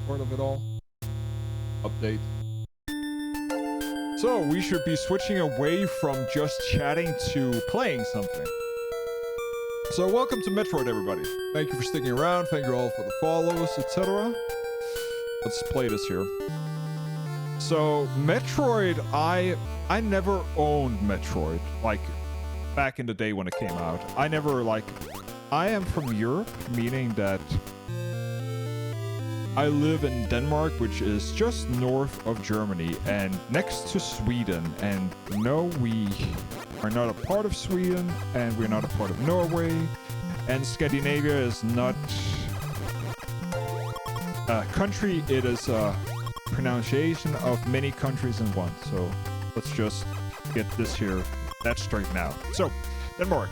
part of it all. Update. So we should be switching away from just chatting to playing something. So welcome to Metroid, everybody. Thank you for sticking around. Thank you all for the follows, etc. Let's play this here. So Metroid, I never owned Metroid, like back in the day when it came out. I am from Europe, meaning that I live in Denmark, which is just north of Germany and next to Sweden. And no, we are not a part of Sweden, and we're not a part of Norway. And Scandinavia is not a country, it is a pronunciation of many countries in one. So let's just get this here, that straight now. So, Denmark.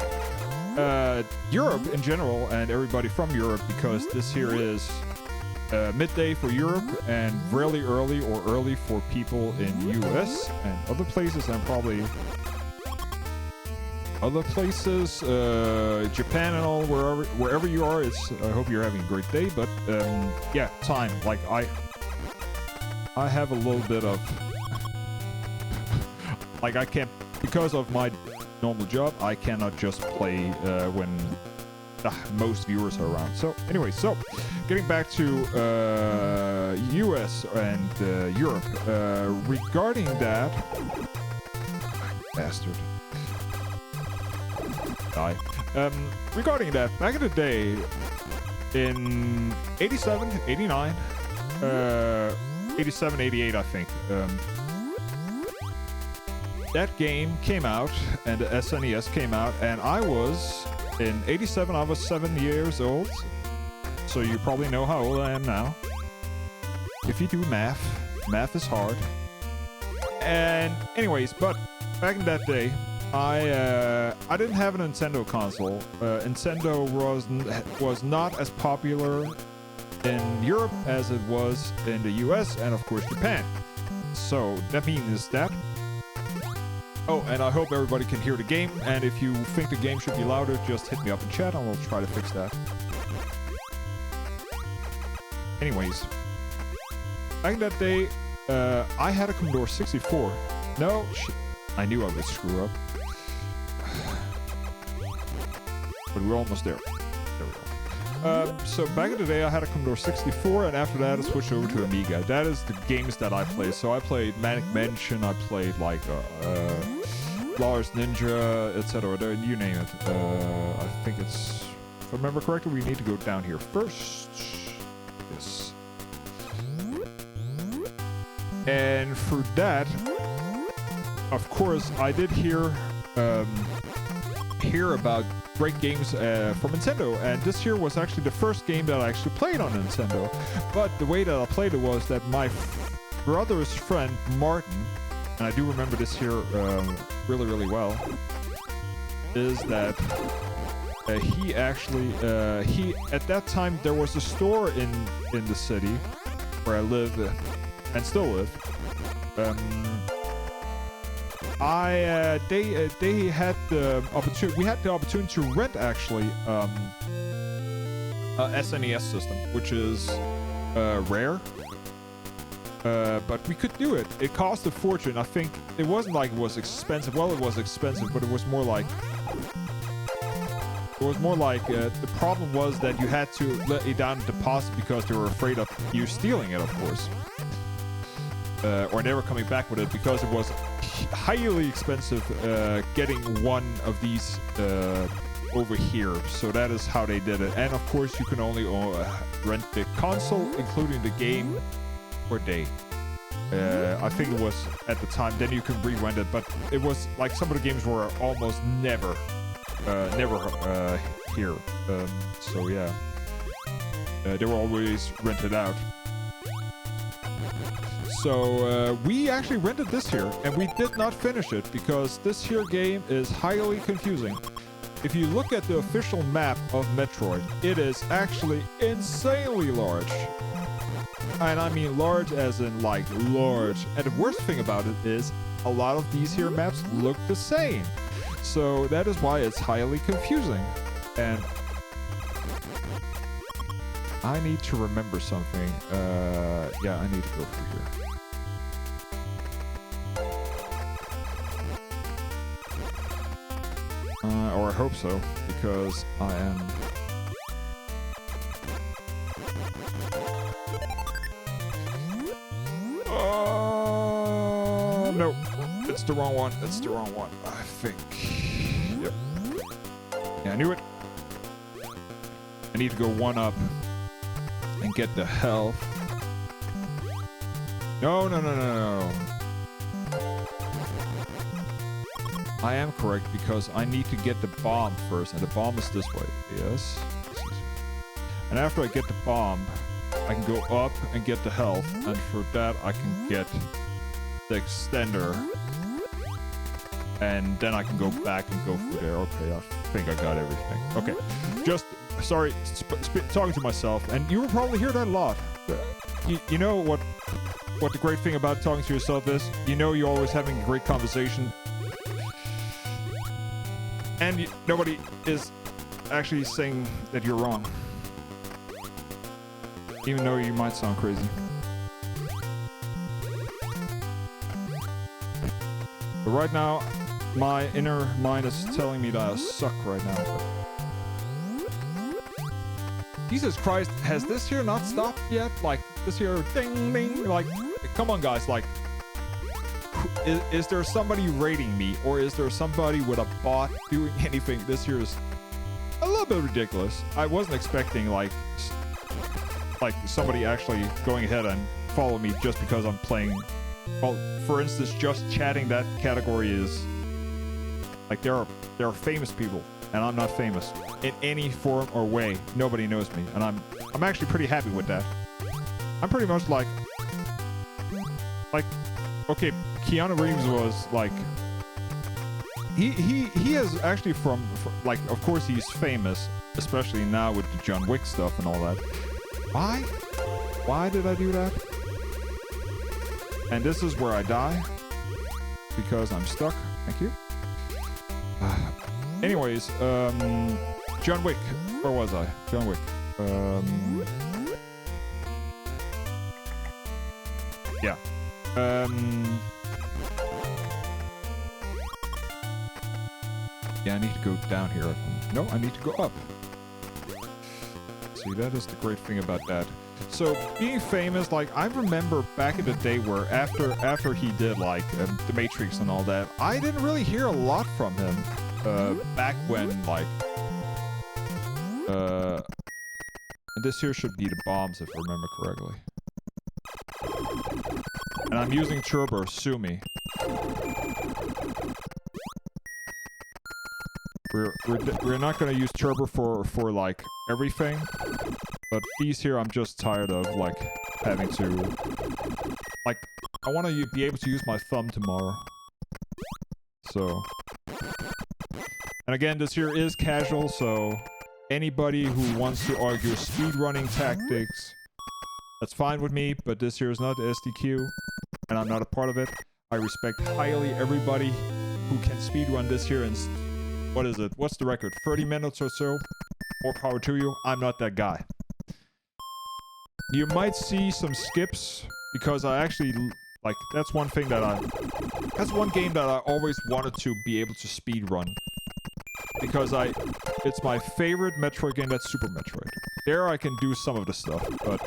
Europe in general, and everybody from Europe, because this here is midday for Europe and really early or early for people in US and other places, and probably other places, Japan and all, wherever you are. I hope you're having a great day. But yeah, time. Like I have a little bit of like I can't, because of my normal job, I cannot just play when most viewers are around. So anyway, so getting back to US and Europe, regarding that, bastard, die. Regarding that, back in the day, in 87, 89, 87, 88, I think, that game came out, and the SNES came out, and I was, in 87, I was 7 years old. So you probably know how old I am now. If you do math, math is hard. And anyways, but back in that day, I didn't have a Nintendo console. Nintendo was not as popular in Europe as it was in the US and of course Japan. So that means that. Oh, and I hope everybody can hear the game. And if you think the game should be louder, just hit me up in chat and we'll try to fix that. Anyways, back in that day, I had a Commodore 64. No, shit. I knew I would screw up. But we're almost there. There we go. So back in the day, I had a Commodore 64, and after that, I switched over to Amiga. That is the games that I played. So I played Manic Mansion, I played like Lars Ninja, etc. You name it. I think it's, if I remember correctly, we need to go down here first. Yes. And for that, of course, I did hear about great games from Nintendo, and this here was actually the first game that I actually played on Nintendo. But the way that I played it was that my brother's friend Martin, and I do remember this here really, really well, is that he actually he at that time there was a store in the city where I live and still live. They had the opportunity. We had the opportunity to rent actually a SNES system, which is rare. But we could do it. It cost a fortune. I think it wasn't like it was expensive. Well, it was expensive, but it was more like the problem was that you had to lay down a deposit because they were afraid of you stealing it, of course, or never coming back with it, because it was highly expensive getting one of these over here. So that is how they did it. And of course, you can only rent the console, including the game, for a day. I think it was at the time. Then you can re-rent it, but it was like some of the games were almost never here. So yeah, they were always rented out. So we actually rented this here, and we did not finish it because this here game is highly confusing. If you look at the official map of Metroid, it is actually insanely large. And I mean large as in like large. And the worst thing about it is a lot of these here maps look the same. So that is why it's highly confusing. And I need to remember something. Yeah, I need to go through here. Or I hope so, because I am... No. It's the wrong one. It's the wrong one. I think. Yep. Yeah, I knew it. I need to go one up and get the health. No. I am correct because I need to get the bomb first, and the bomb is this way. Yes. And after I get the bomb, I can go up and get the health, and for that I can get the extender, and then I can go back and go through there. Okay, I think I got everything. Okay, just sorry, talking to myself, and you will probably hear that a lot. You know what the great thing about talking to yourself is? You know you're always having a great conversation, and nobody is actually saying that you're wrong, even though you might sound crazy. But right now, my inner mind is telling me that I suck right now. But... Jesus Christ, has this here not stopped yet? Like, this here, ding, ding, like, come on guys, like, is there somebody rating me? Or is there somebody with a bot doing anything? This here is a little bit ridiculous. I wasn't expecting, like somebody actually going ahead and follow me just because I'm playing. Well, for instance, just chatting, that category is like there are famous people, and I'm not famous in any form or way. Nobody knows me, and I'm actually pretty happy with that. I'm pretty much like okay, Keanu Reeves was like he is actually from like, of course he's famous, especially now with the John Wick stuff and all that. Why did I do that? And this is where I die, because I'm stuck. Thank you. Anyways, John Wick. Where was I? John Wick. Yeah. Yeah, I need to go down here. No, I need to go up. See, that is the great thing about that. So being famous, like I remember back in the day where after he did like The Matrix and all that, I didn't really hear a lot from him back when like and this here should be the bombs if I remember correctly. And I'm using Turbo, sue me. We're not gonna use Turbo for like everything. But these here, I'm just tired of, like, having to... Like, I want to be able to use my thumb tomorrow. So... And again, this here is casual, so... Anybody who wants to argue speedrunning tactics, that's fine with me, but this here is not the SDQ, and I'm not a part of it. I respect highly everybody who can speedrun this here in... What is it? What's the record? 30 minutes or so? More power to you. I'm not that guy. You might see some skips, because I actually, like, that's one thing that that's one game that I always wanted to be able to speedrun. Because it's my favorite Metroid game, that's Super Metroid. There I can do some of the stuff, but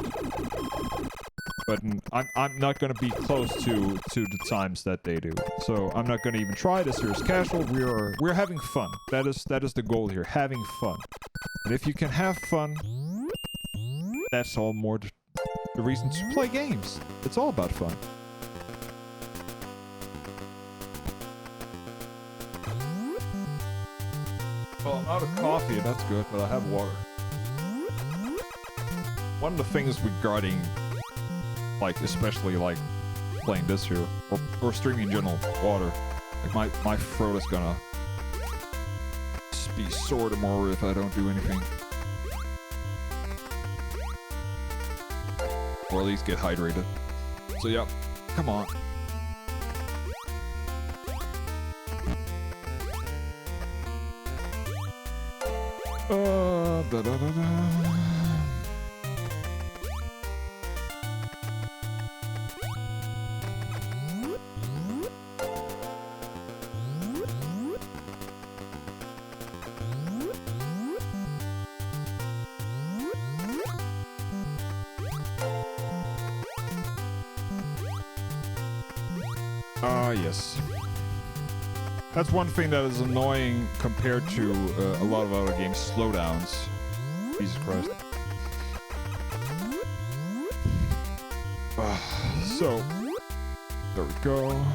I'm not gonna be close to the times that they do. So I'm not gonna even try. This here is casual. We're having fun. That is the goal here, having fun. And if you can have fun, that's all more the reason to play games. It's all about fun. Well, I'm out of coffee, and that's good, but I have water. One of the things regarding, like, especially, like, playing this here, or streaming in general, water, like, my throat is gonna be sore tomorrow if I don't do anything. Or at least get hydrated. So yeah, come on. Ah, yes. That's one thing that is annoying compared to a lot of other games. Slowdowns. Jesus Christ. So, there we go.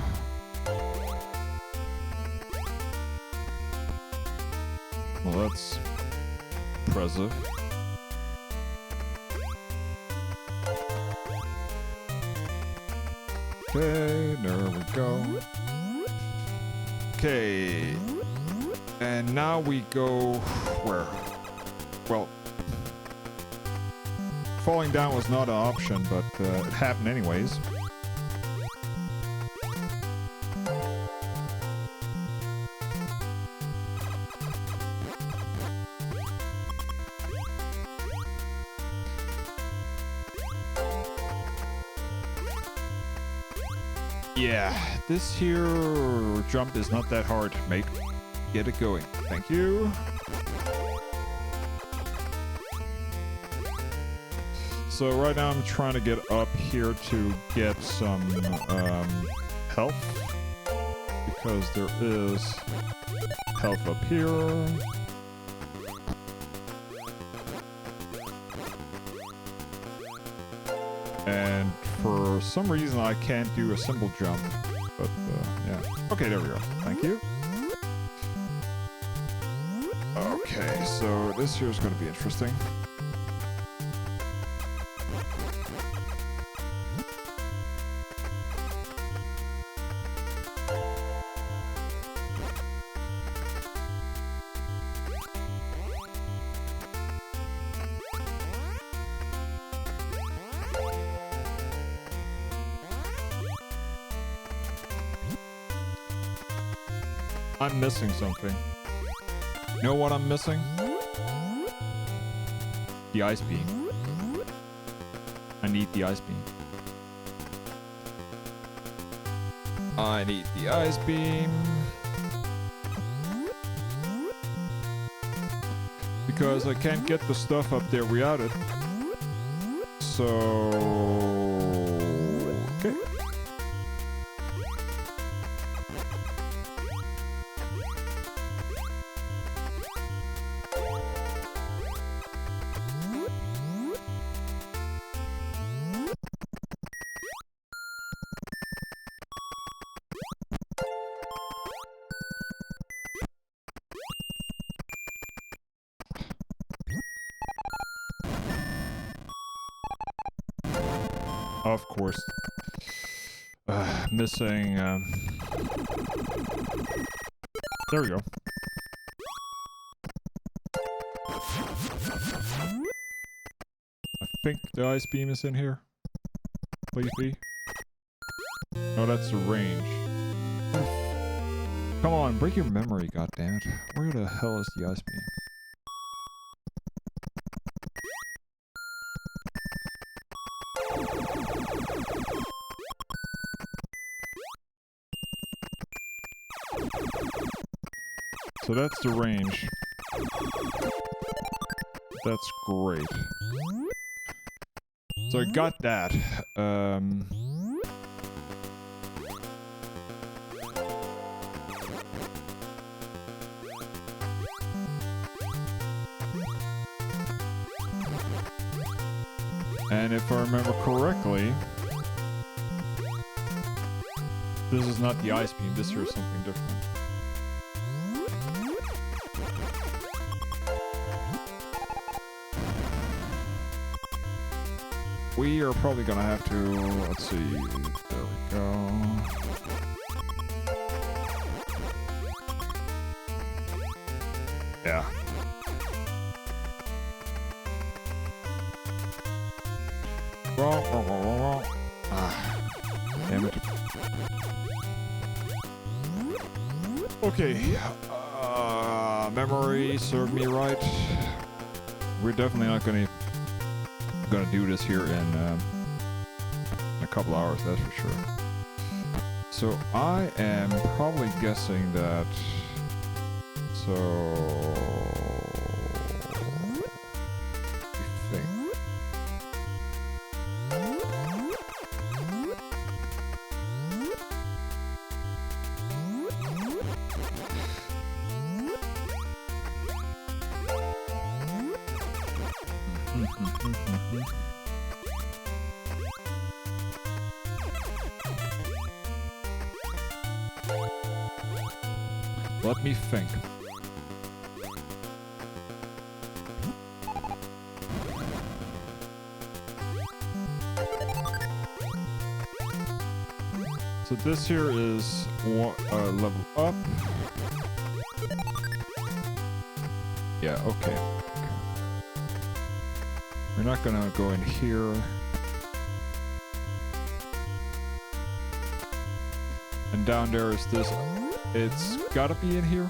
Well, that's impressive. Okay, there we go. Okay. And now we go where? Well, falling down was not an option, but it happened anyways. Yeah, this here jump is not that hard, mate. Get it going. Thank you. So right now I'm trying to get up here to get some health, because there is health up here. And for some reason I can't do a simple jump, but yeah. Okay, there we go. Thank you. Okay, so this here is going to be interesting. I'm missing something. You know what I'm missing? The ice beam. I need the ice beam. I need the ice beam. Because I can't get the stuff up there without it. So... okay. Of course. Missing, there we go. I think the ice beam is in here. Please be. No, that's the range. Come on, break your memory, goddammit. Where the hell is the ice beam? So that's the range. That's great. So I got that. And if I remember correctly, this is not the ice beam. This here is something different. We are probably gonna have to, let's see, there we go. Yeah. Wrong. Ah, damn it. Okay, memory served me right. We're definitely not gonna do this here in a couple hours, that's for sure. So I am probably guessing that, so I think Let me think. So this here is level up. Yeah, okay. We're not gonna go in here. And down there is this. It's gotta be in here.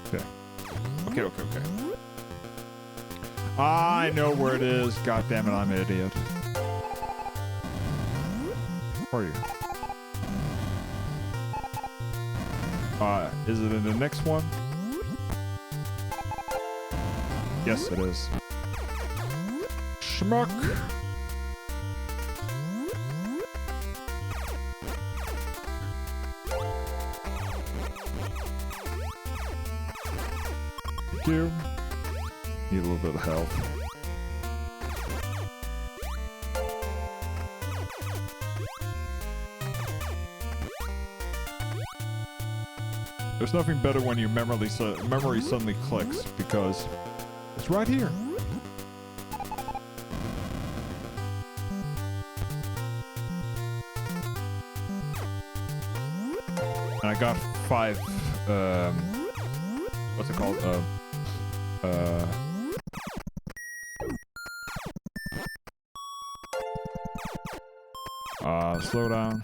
Okay. I know where it is. God damn it, I'm an idiot. Where are you? Is it in the next one? Yes, it is. Schmuck! Thank you. Need a little bit of health. There's nothing better when your memory suddenly clicks, because it's right here. And I got 5, what's it called? Slow down.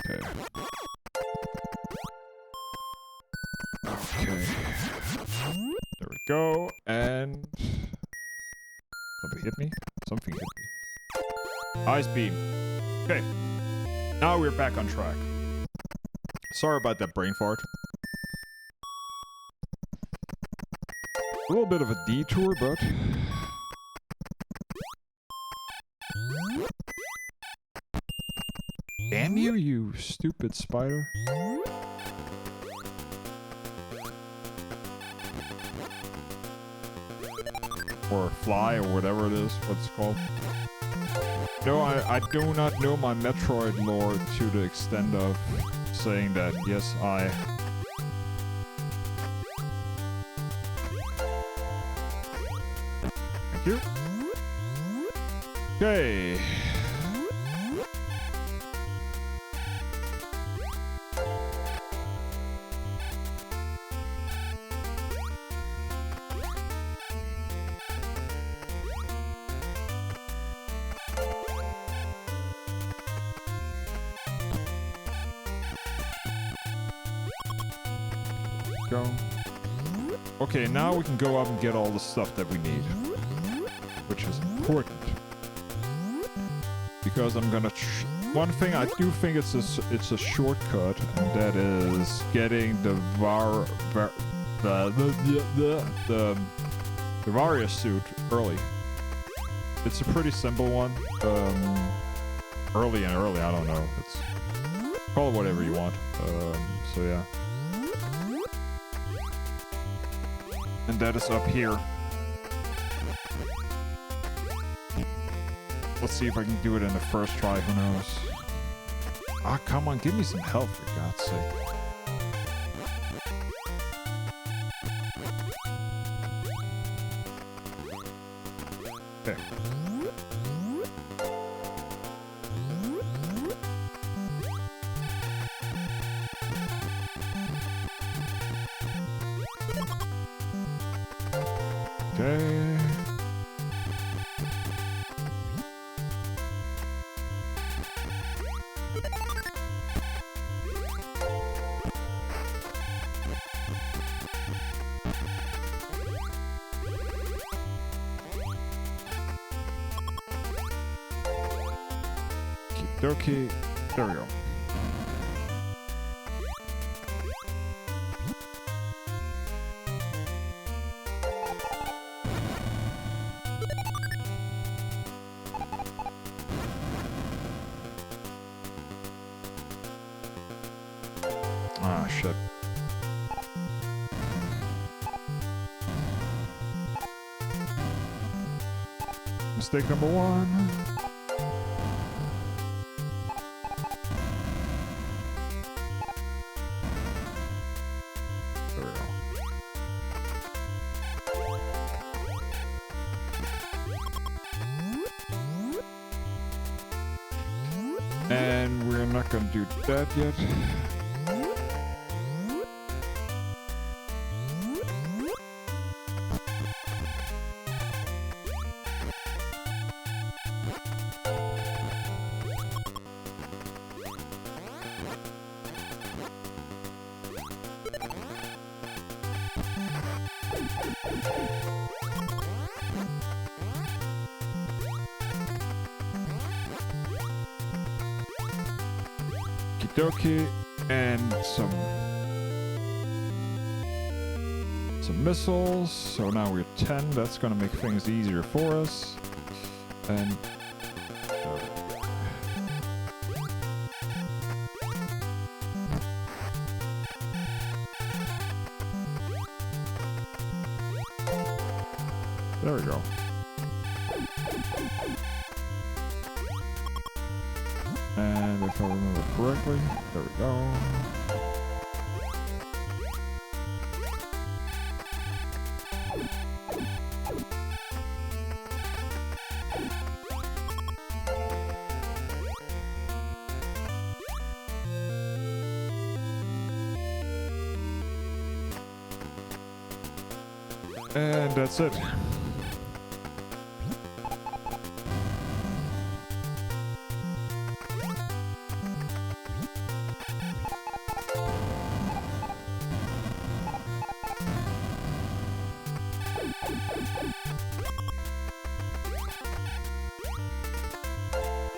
Okay. There we go, and somebody hit me? Something hit me. Ice beam. Okay. Now we're back on track. Sorry about that brain fart. A little bit of a detour, but... Damn you, you stupid spider. Or fly, or whatever it is, what it's called. No, I do not know my Metroid lore to the extent of saying that, yes, I... Thank you. Okay. Go. Okay, now we can go up and get all the stuff that we need, which is important. Because I'm gonna... one thing I do think it's a shortcut, and that is getting the Varia suit early. It's a pretty simple one. Early, I don't know. It's... call it whatever you want. So yeah. And that is up here. Let's see if I can do it in the first try, who knows. Ah, come on, give me some help, for God's sake. Okay. Okay. Okie dokie. There we go. Ah, shit. Mistake number one. There we go. And we're not gonna do that yet. Okie, and some missiles. So now we're 10. That's gonna make things easier for us. And there we go. And if I remember correctly, there we go. And that's it.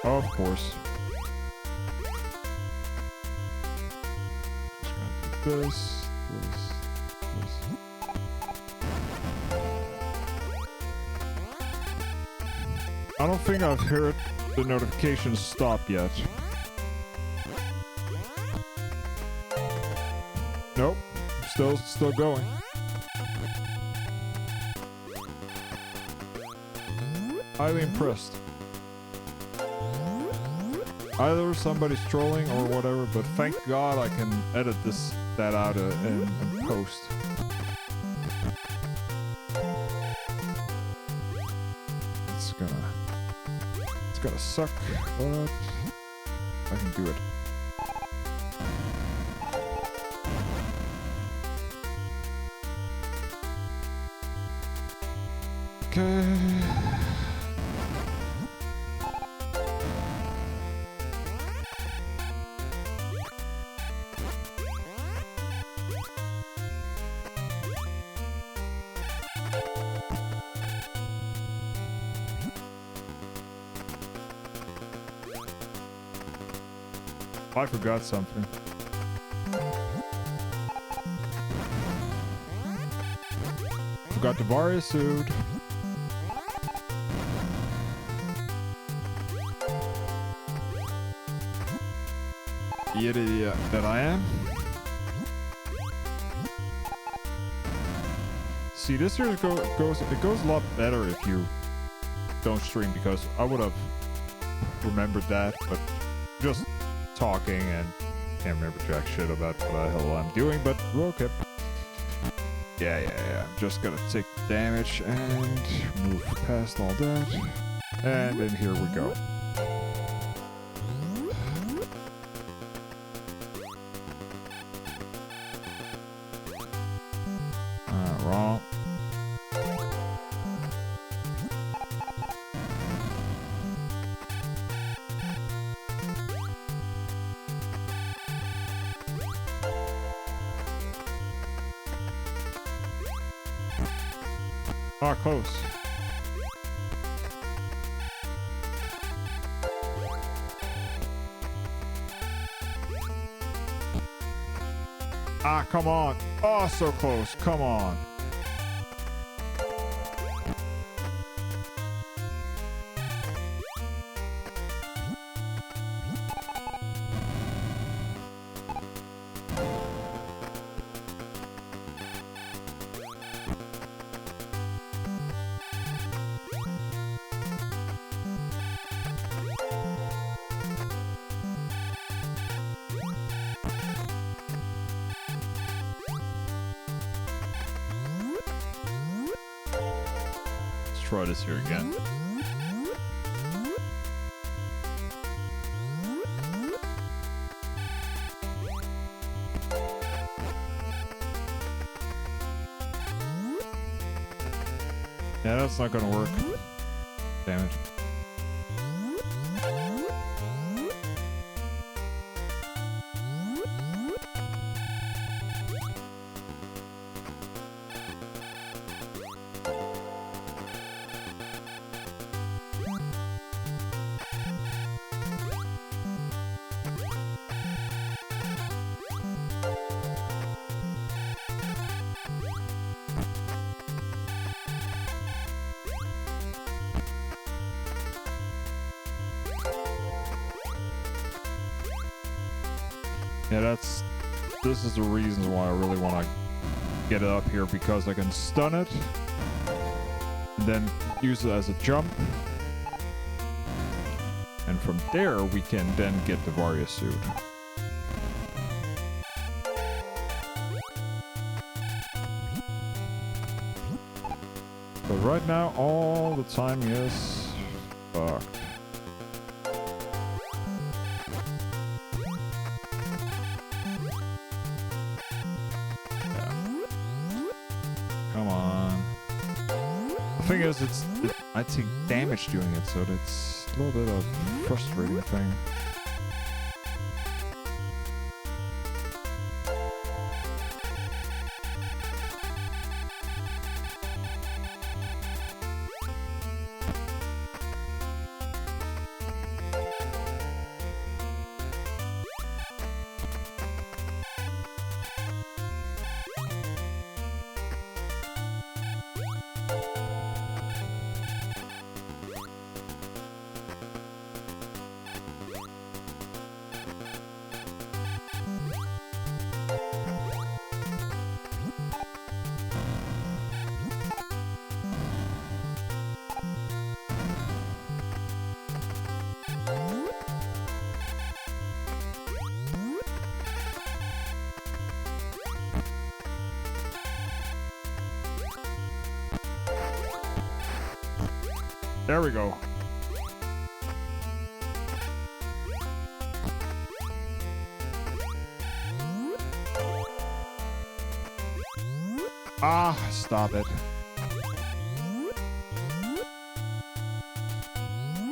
Of course. Just gonna do this. I don't think I've heard the notifications stop yet. Nope. Still going. Highly impressed. Either somebody's trolling or whatever, but thank God I can edit that out in post. It's gonna suck, but I can do it. Okay. I forgot something. Forgot the Varia suit. Idiot that I am. See, this year goes a lot better if you don't stream, because I would have remembered that, but just talking and can't remember jack shit about what the hell I'm doing, but okay. Yeah. Just gotta take the damage and move past all that. And then here we go. Wrong. Ah, close. Ah, come on. Oh, so close. Come on. Try this here again. Yeah, that's not gonna work. Damn it. Yeah, this is the reason why I really want to get it up here, because I can stun it and then use it as a jump, and from there we can then get the Varia suit. But right now all the timing is fucked. The thing is, I take damage doing it, so it's a little bit of a frustrating thing. There we go. Ah, stop it.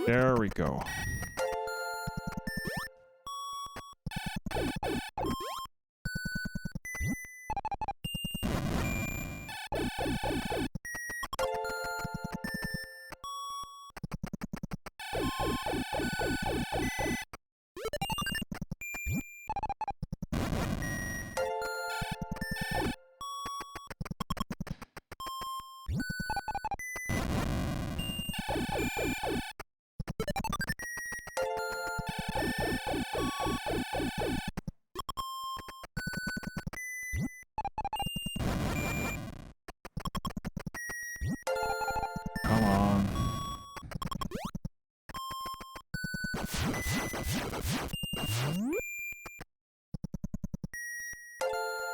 There we go. Come on.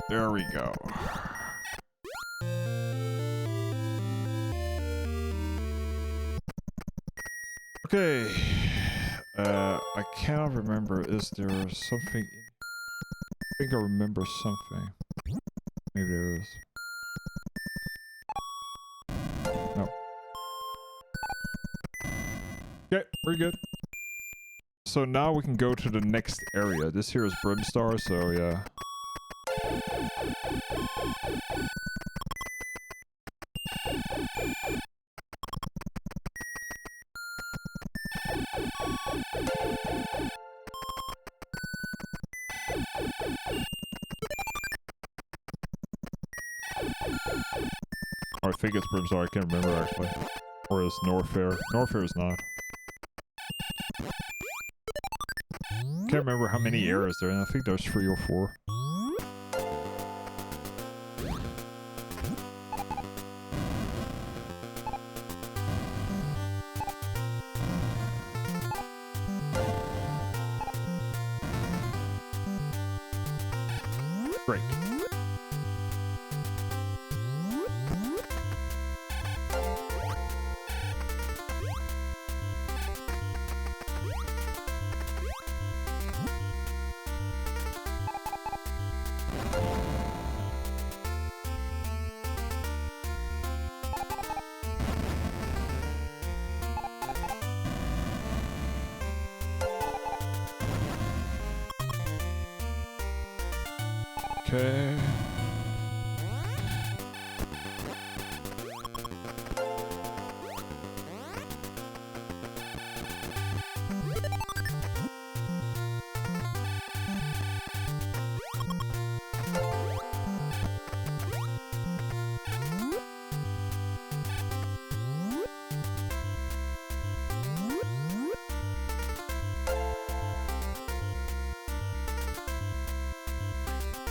There we go. Okay. I cannot remember. Is there something? I think I remember something. Maybe there is. No. Okay, we're good. So now we can go to the next area. This here is Brimstar, so yeah. I think it's Brimstone, I can't remember actually. Or is Norfair? Norfair is not. Can't remember how many eras there are, I think there's 3 or 4. Great. Okay.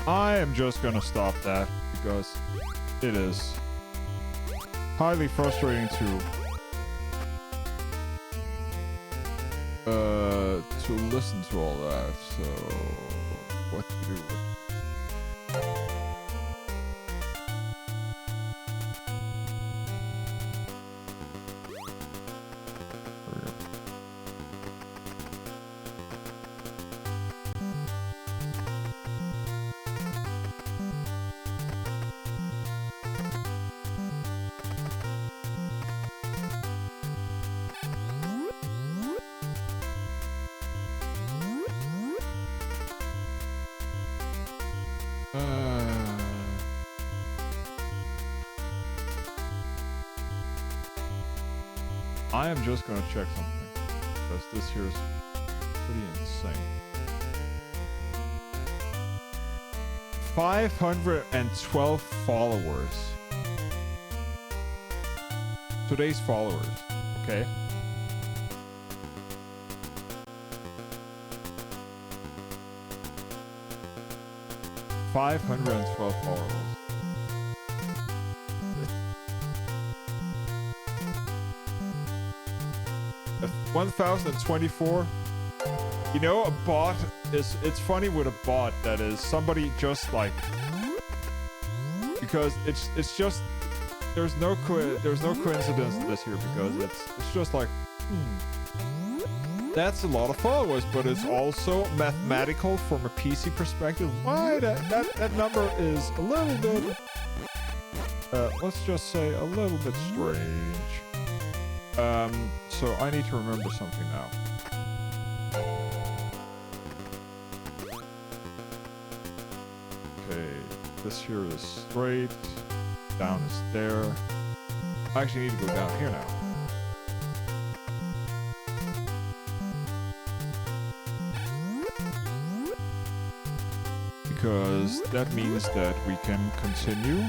I am just gonna stop that because it is highly frustrating to listen to all that. So what to do? I am just gonna check something because this here is pretty insane. 512 followers. Today's followers, okay? $512 followers. 1,024. You know, a bot is, it's funny with a bot that is somebody just like, because it's just, there's no coincidence in this here because it's just like, that's a lot of followers, but it's also mathematical from a PC perspective. Why that number is a little bit, let's just say a little bit strange. So I need to remember something now. Okay, this here is straight, down is there. I actually need to go down here now. Because that means that we can continue.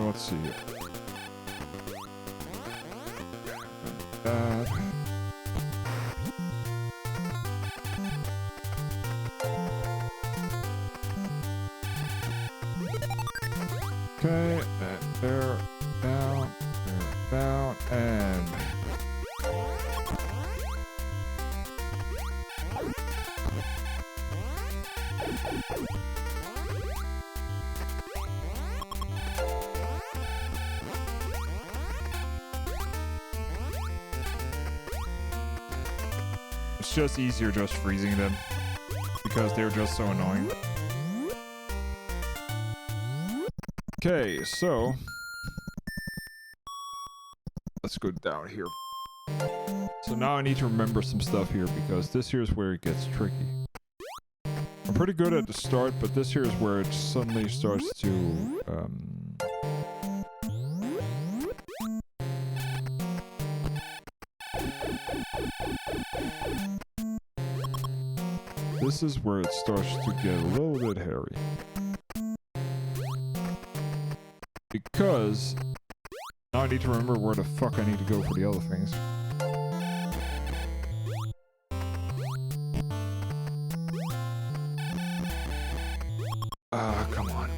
Let's see here. Okay, there, down, and... It's just easier just freezing them because they're just so annoying. Okay, so let's go down here. So now I need to remember some stuff here because this here is where it gets tricky. I'm pretty good at the start, but this here is where it suddenly starts to this is where it starts to get a little bit hairy. Because now I need to remember where the fuck I need to go for the other things. Come on.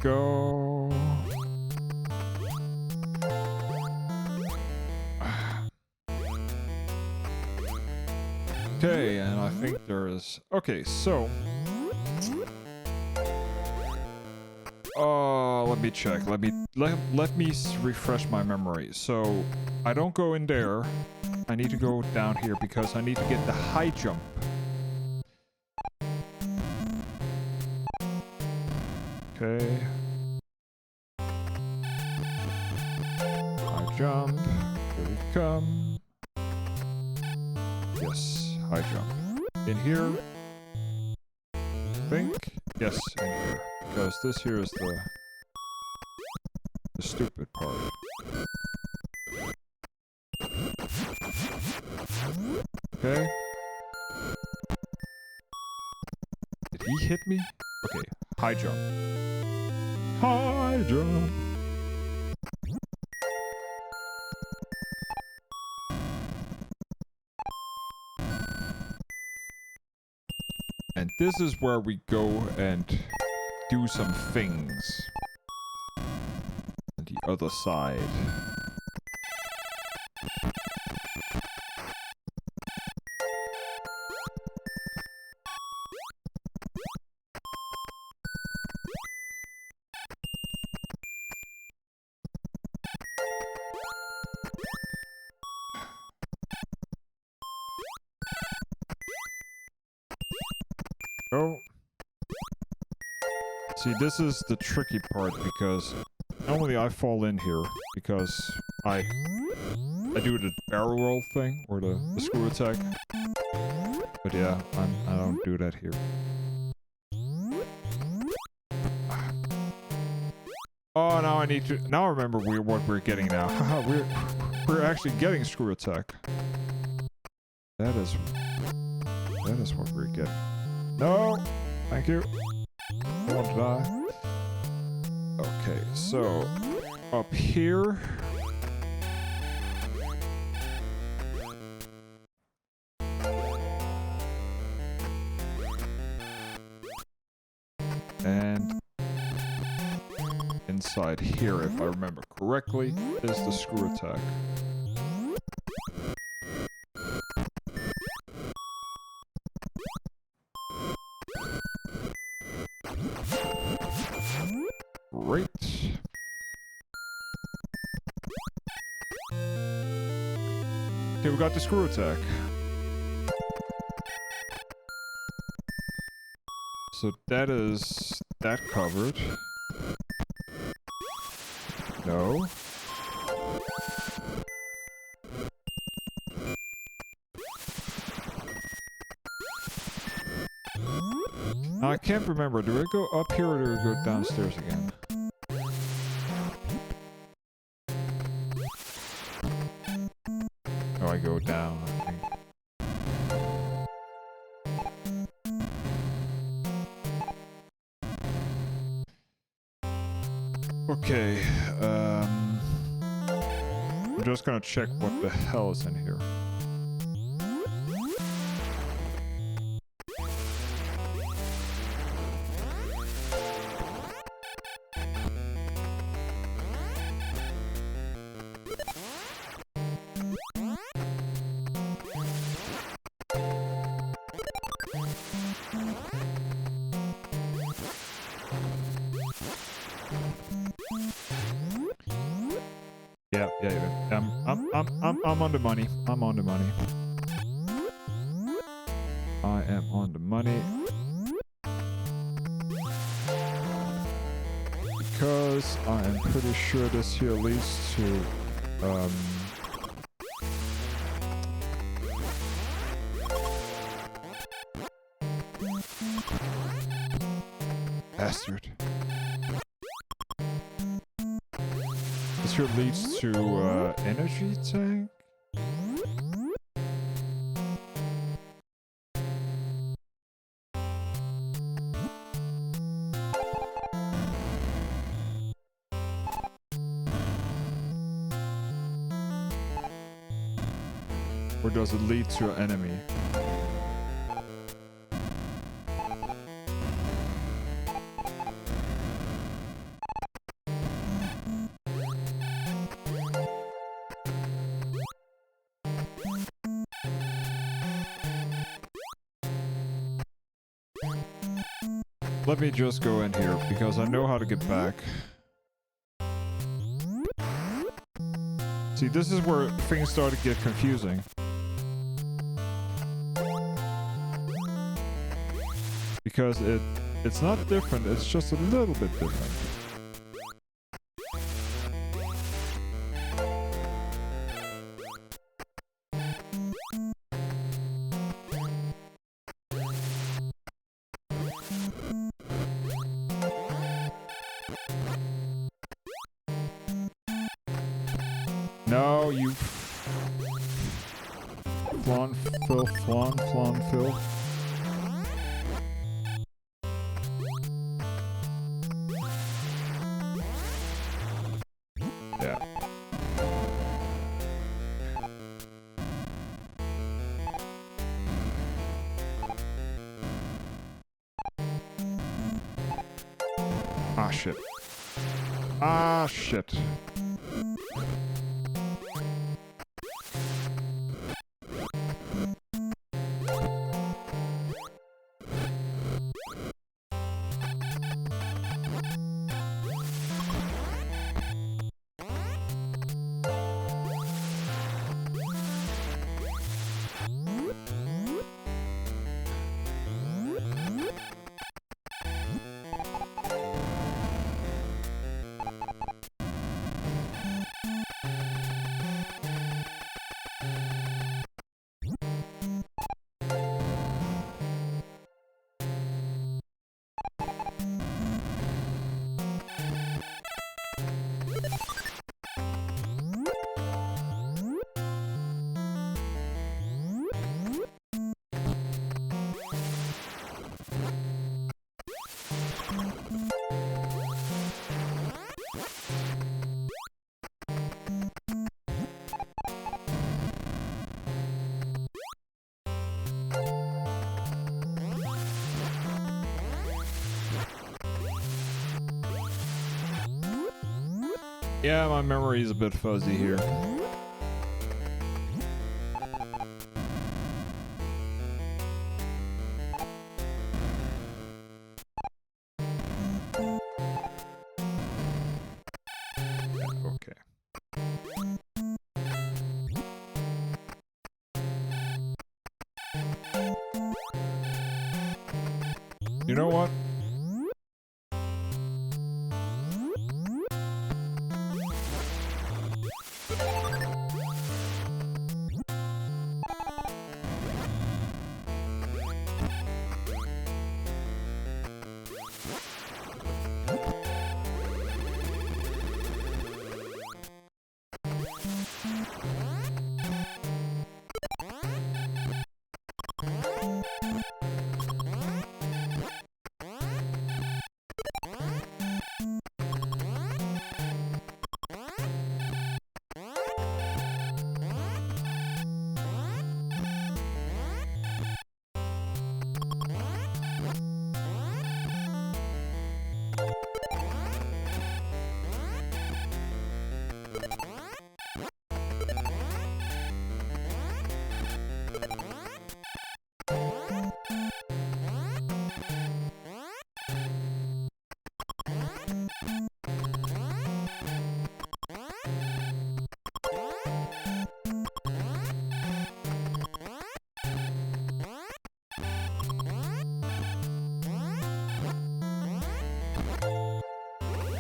Go. Okay, and I think there is... Okay, so... let me check. Let me refresh my memory. So, I don't go in there. I need to go down here because I need to get the high jump. Okay. High jump. Here we come. Yes, high jump. In here. I think. Yes, in here. Because this here is the stupid part. Okay. Did he hit me? Okay, high jump. High jump. And this is where we go and do some things. On the other side. Oh. See, this is the tricky part because normally I fall in here because I do the barrel roll thing or the screw attack. But yeah, I don't do that here. Oh, now I need to. Now I remember what we're getting now. we're actually getting screw attack. That is what we're getting. No! Thank you. I want to die. Okay, so up here. And inside here, if I remember correctly, is the screw attack. Great. Okay, we got the screw attack. So that is that covered. No. Now I can't remember. Do I go up here or do I go downstairs again? Oh, I go down, I think. Okay, I'm just gonna check what the hell is in here. Yeah, I'm on the money. I'm on the money. I am on the money. Because I am pretty sure this here leads to, bastard. This here leads to, energy tank? Or does it lead to an enemy? Let me just go in here, because I know how to get back. See, this is where things start to get confusing. Because it's not different, it's just a little bit different. No, you... Flan, Phil. Yeah. Ah, shit. Ah, shit. Yeah, my memory is a bit fuzzy here. Okay. You know what?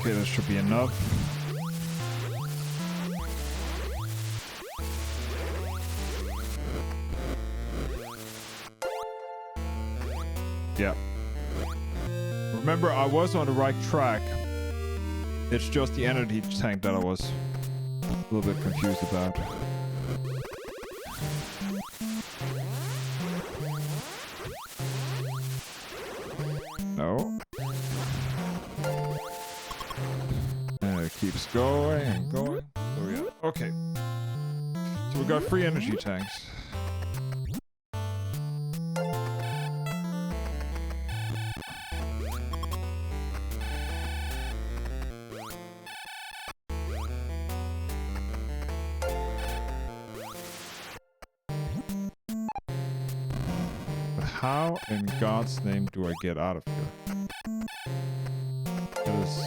Okay, that should be enough. Yeah. Remember, I was on the right track. It's just the energy tank that I was a little bit confused about. No. And it keeps going and going. Oh yeah. Okay. So we got 3 energy tanks. How in God's name do I get out of here? That is...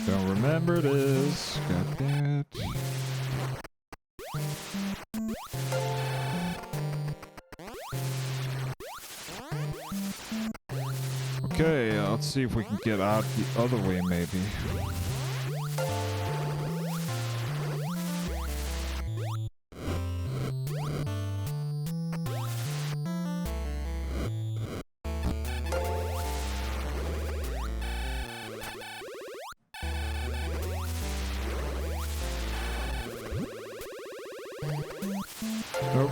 Don't remember this. God damn it. Okay, let's see if we can get out the other way, maybe. Nope.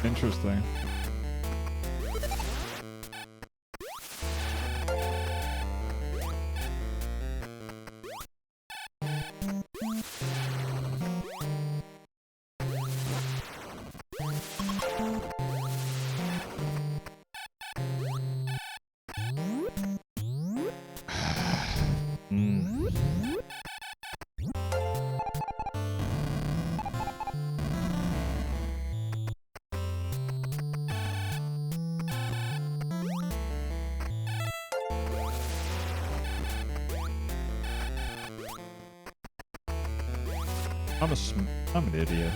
Interesting. I'm an idiot.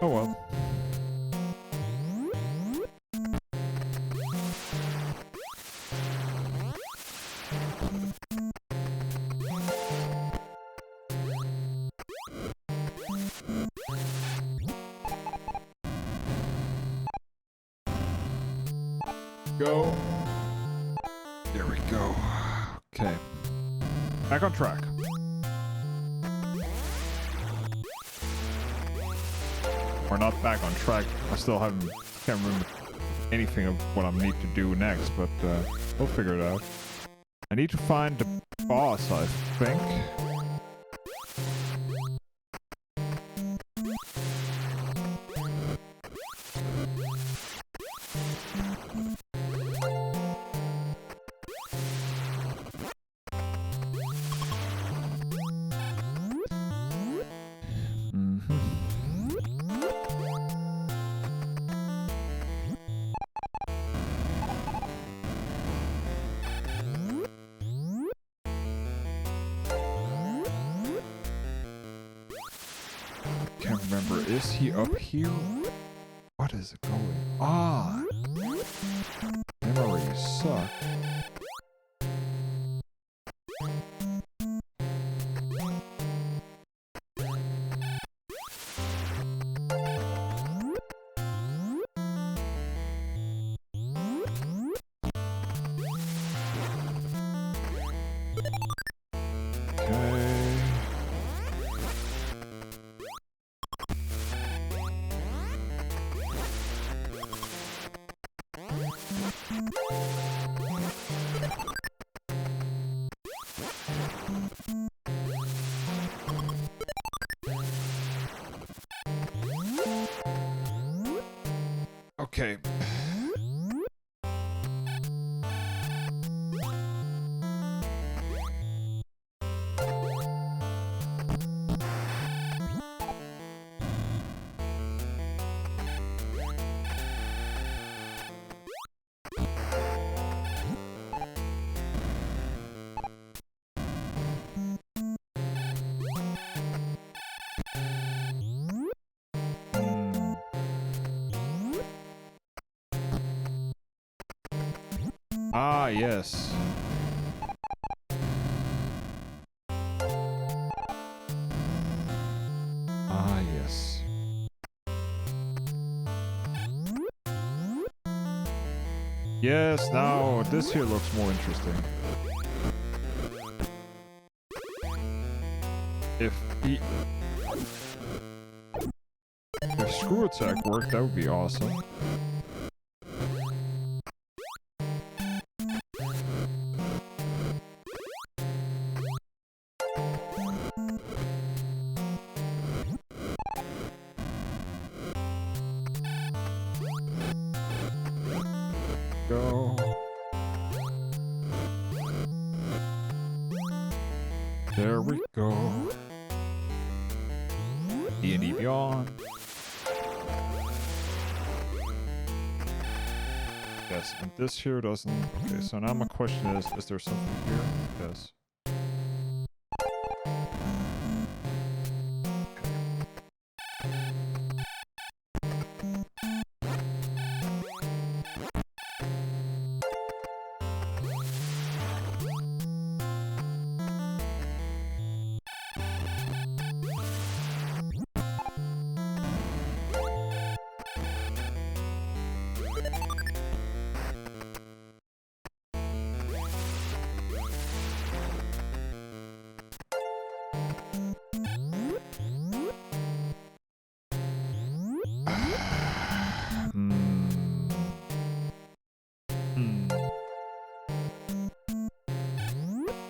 Oh well. Go. There we go. Okay. Back on track. We're not back on track. I still can't remember anything of what I need to do next, but we'll figure it out. I need to find the boss, I think. is he up here? What is it going on? Memories suck. Okay. Ah, yes. Ah, yes. Yes, now this here looks more interesting. If screw attack worked, that would be awesome. Go. There we go. D&D Beyond. Yes, and this here doesn't... Okay, so now my question is there something here? Yes.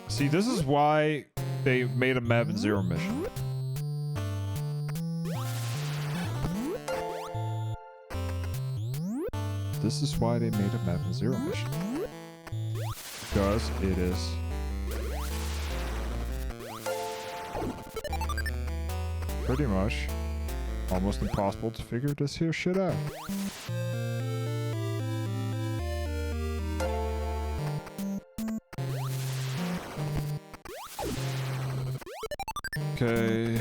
See, this is why they made a Map and Zero mission. This is why they made a Map and Zero mission. Because it is... pretty much almost impossible to figure this here shit out. Okay.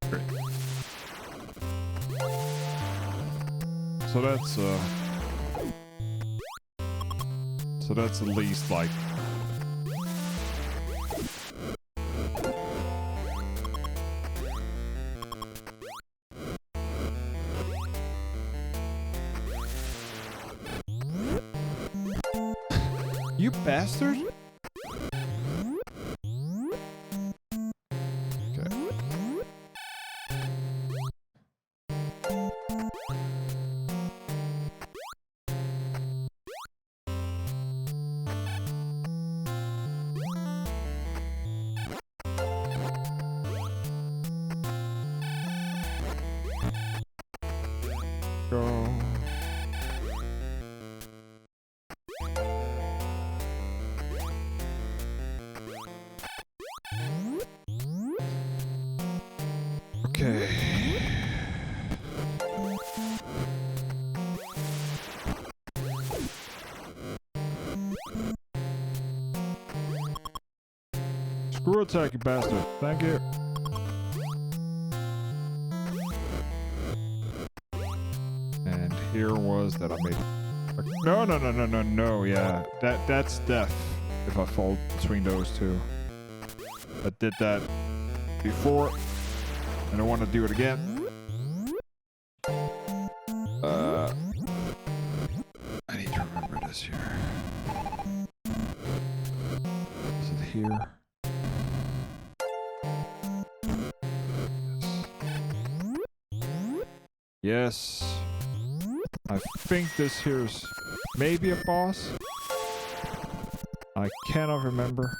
Great. So that's at least like... You bastard! Okay. Go. Okay. Screw attack, you bastard. Thank you. And here was that I made. No. Yeah, that's death. If I fall between those two. I did that before. I don't want to do it again. I need to remember this here. Is it here? Yes. I think this here's maybe a boss. I cannot remember.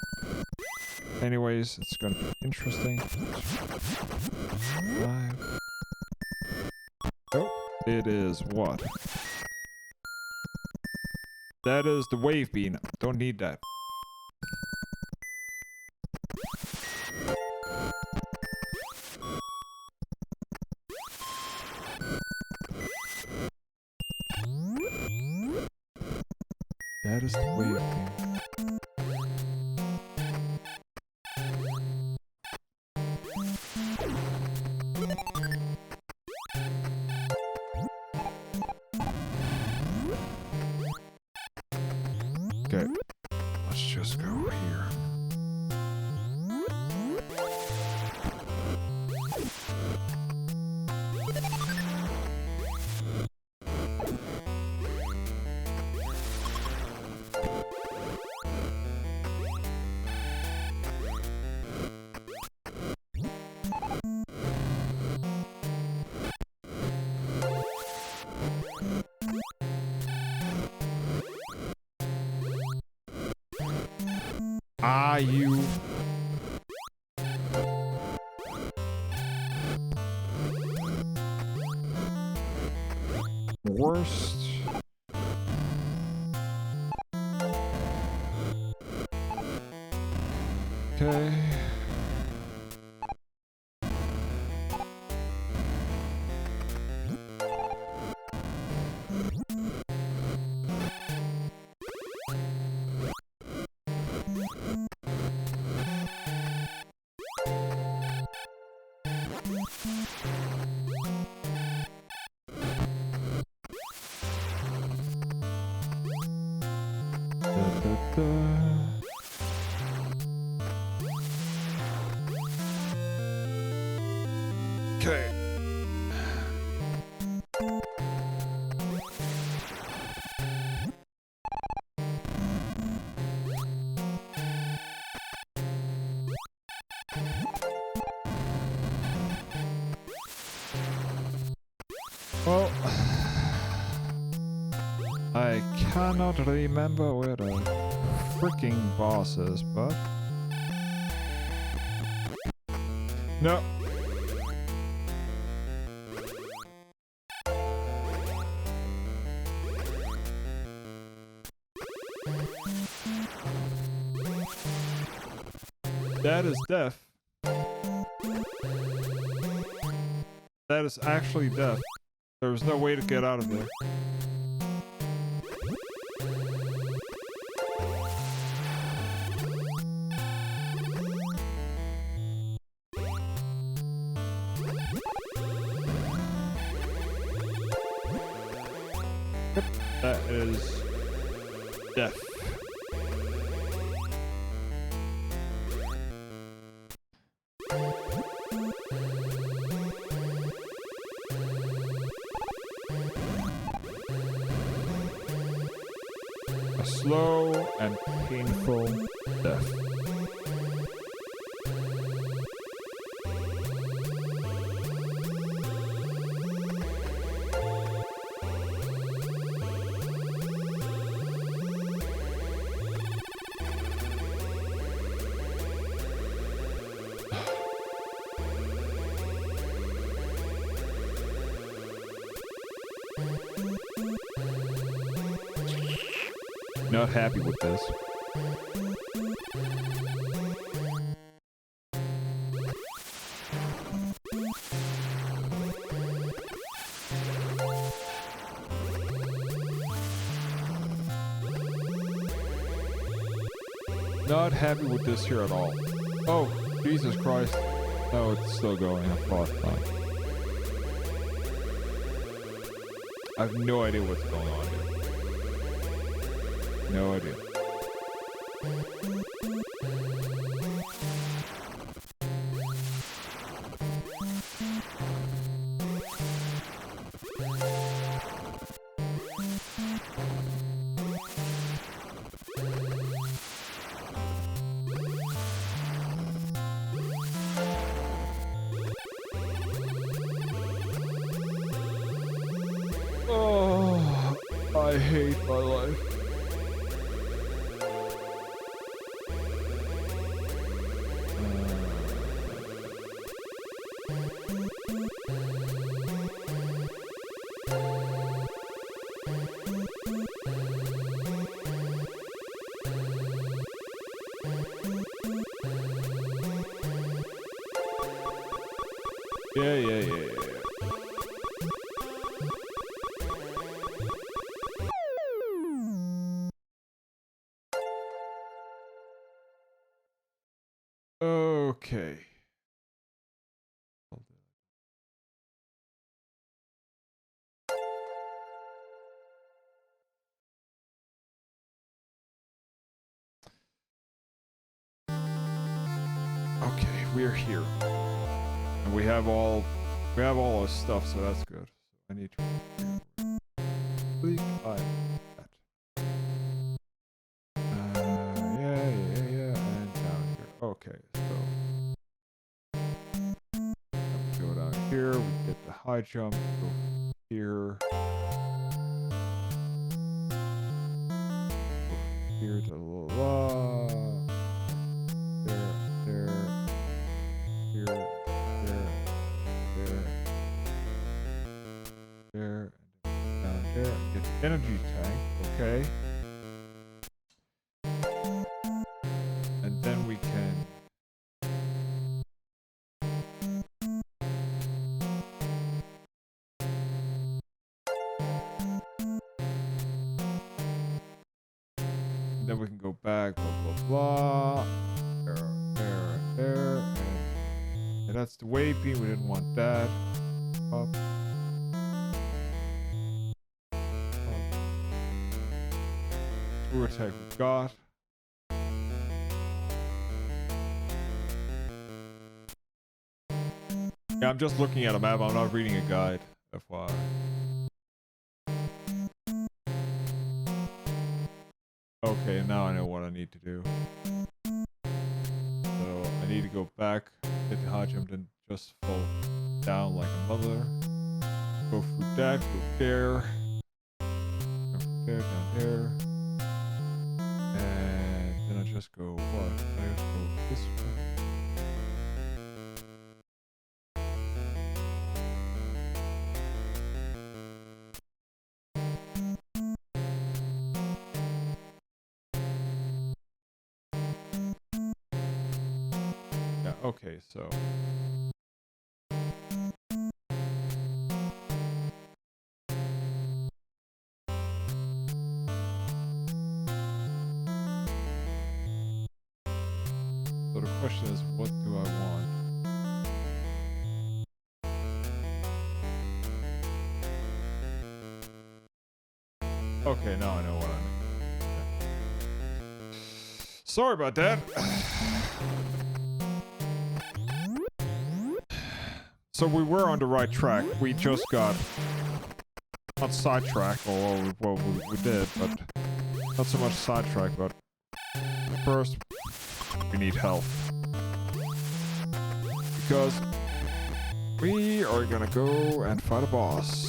Anyways, it's gonna be interesting. 5. Oh, it is what? That is the wave beam. Don't need that. That is the wave beam. Okay, let's just go here. Ah, you... Worst... Okay... Okay. Well, I cannot remember where the freaking boss is, but... No. That is death. That is actually death. There was no way to get out of there. Yep, that is death. A slow and painful death. Not happy with this. Not happy with this here at all. Oh, Jesus Christ. No, it's still going. I thought. I have no idea what's going on here. No idea. Oh, I hate my life. Yeah. Okay. Okay, we're here. And we have all our stuff, so that's good. So I need to bleak eye. Yeah, and down here. Okay, so we go down here, we get the high jump, go here. Go here to la. There. Here. There, and down there, get the energy tank, okay. And then we can go back, blah blah blah. There, and that's the wave beam, we didn't want that. Up. Screw attack we got. Yeah, I'm just looking at a map, I'm not reading a guide, FYI. Okay, now I know what I need to do. So, I need to go back, hit the high jump, then just fall down like a mother. Go through that, go there. Go from there, down there. And then I just go, what? I just go this way. Yeah, okay, so. So the question is, what do I want? Okay, now I know what I need. Sorry about that. So we were on the right track. We just got not sidetracked, or well, we did, but not so much sidetracked. But first, we need help because we are gonna go and fight a boss.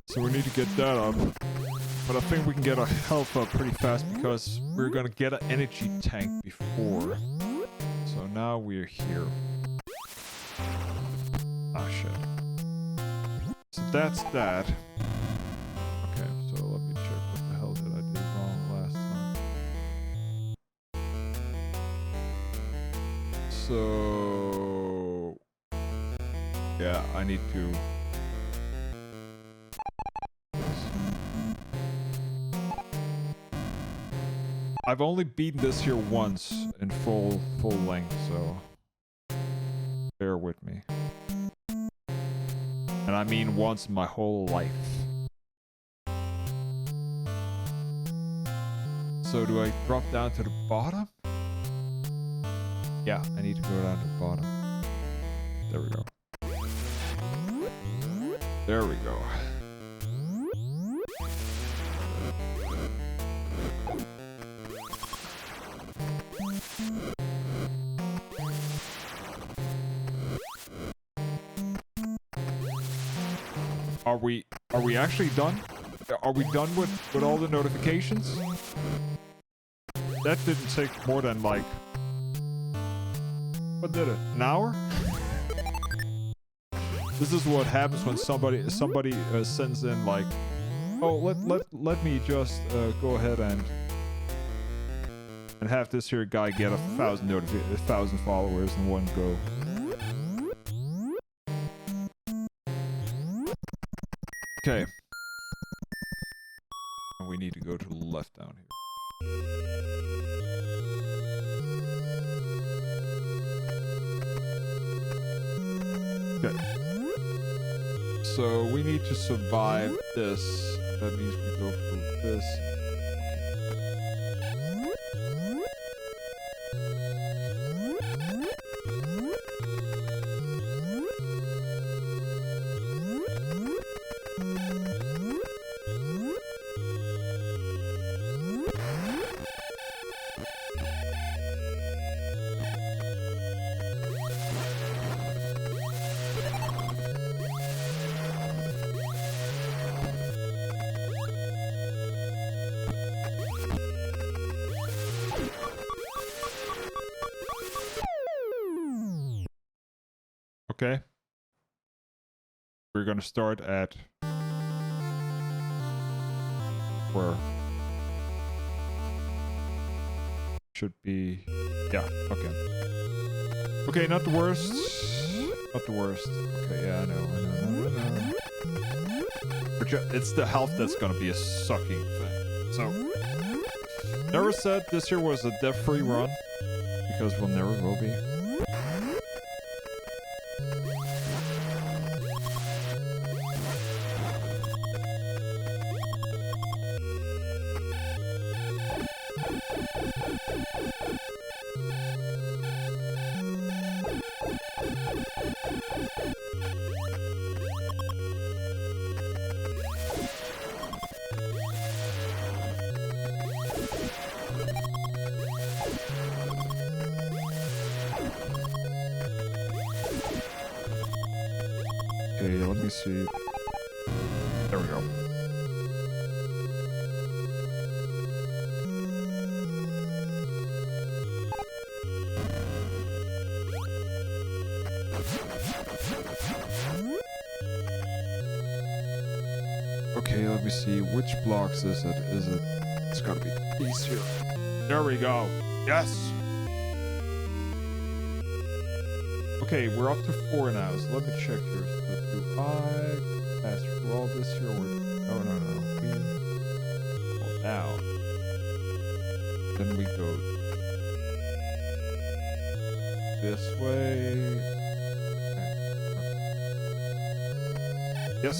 So we need to get that up. But I think we can get our health up pretty fast because we're gonna get an energy tank before. So now we're here. Ah, shit. So that's that. Okay, so let me check what the hell did I do wrong last time. So yeah, I need to. I've only beaten this here once in full length, so bear with me. And I mean once in my whole life. So do I drop down to the bottom? Yeah, I need to go down to the bottom. There we go. There we go. Are we actually done? Are we done with all the notifications? That didn't take more than like, what did it? An hour? This is what happens when somebody sends in like, oh, let me just go ahead and have this here guy get 1,000 followers in one go. Okay. We need to go to the left down here. Okay. So we need to survive this. That means we go through this. Okay. We're gonna start at where should be, yeah, okay. Okay, not the worst. Not the worst. Okay, yeah, I know. But it's the health that's gonna be a sucking thing. So, never said this year was a death-free run, because we'll never will be. Okay, let me see. There we go. Okay, let me see. Which blocks is it? It's gotta be these here. There we go. Yes! Okay, we're up to 4 now, so let me check here. So do I pass through all this here? Or... Oh, no. We go down. Then we go this way. Okay. Yes.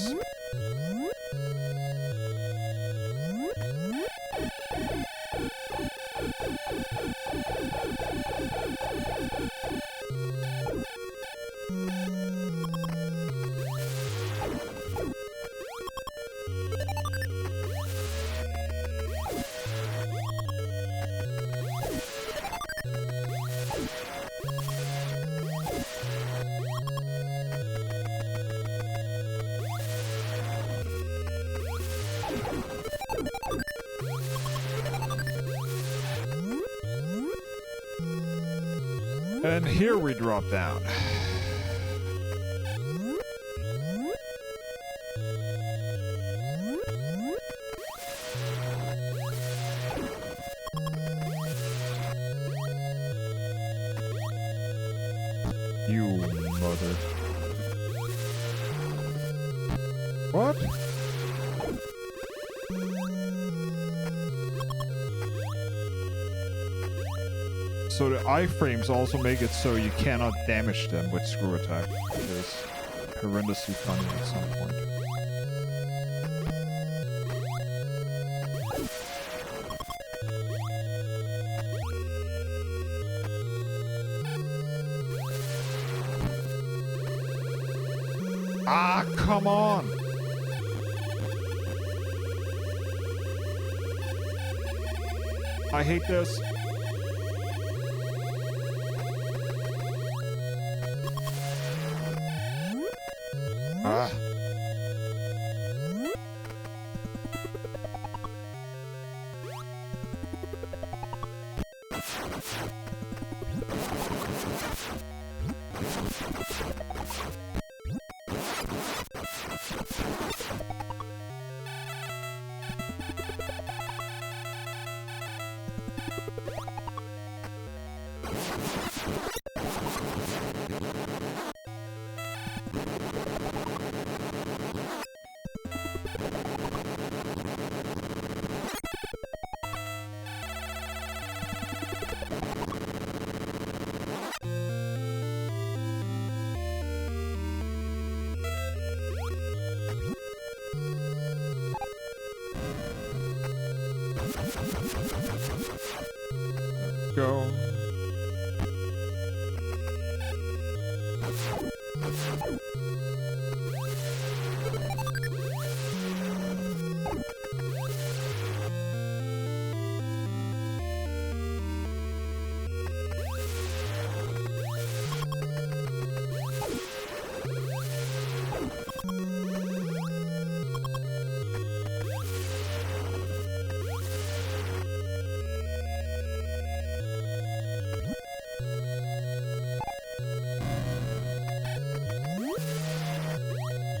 And here we drop down. You mother. What? So the iframes also make it so you cannot damage them with screw attack, which is horrendously funny at some point. Ah, come on! I hate this. Ah. Go.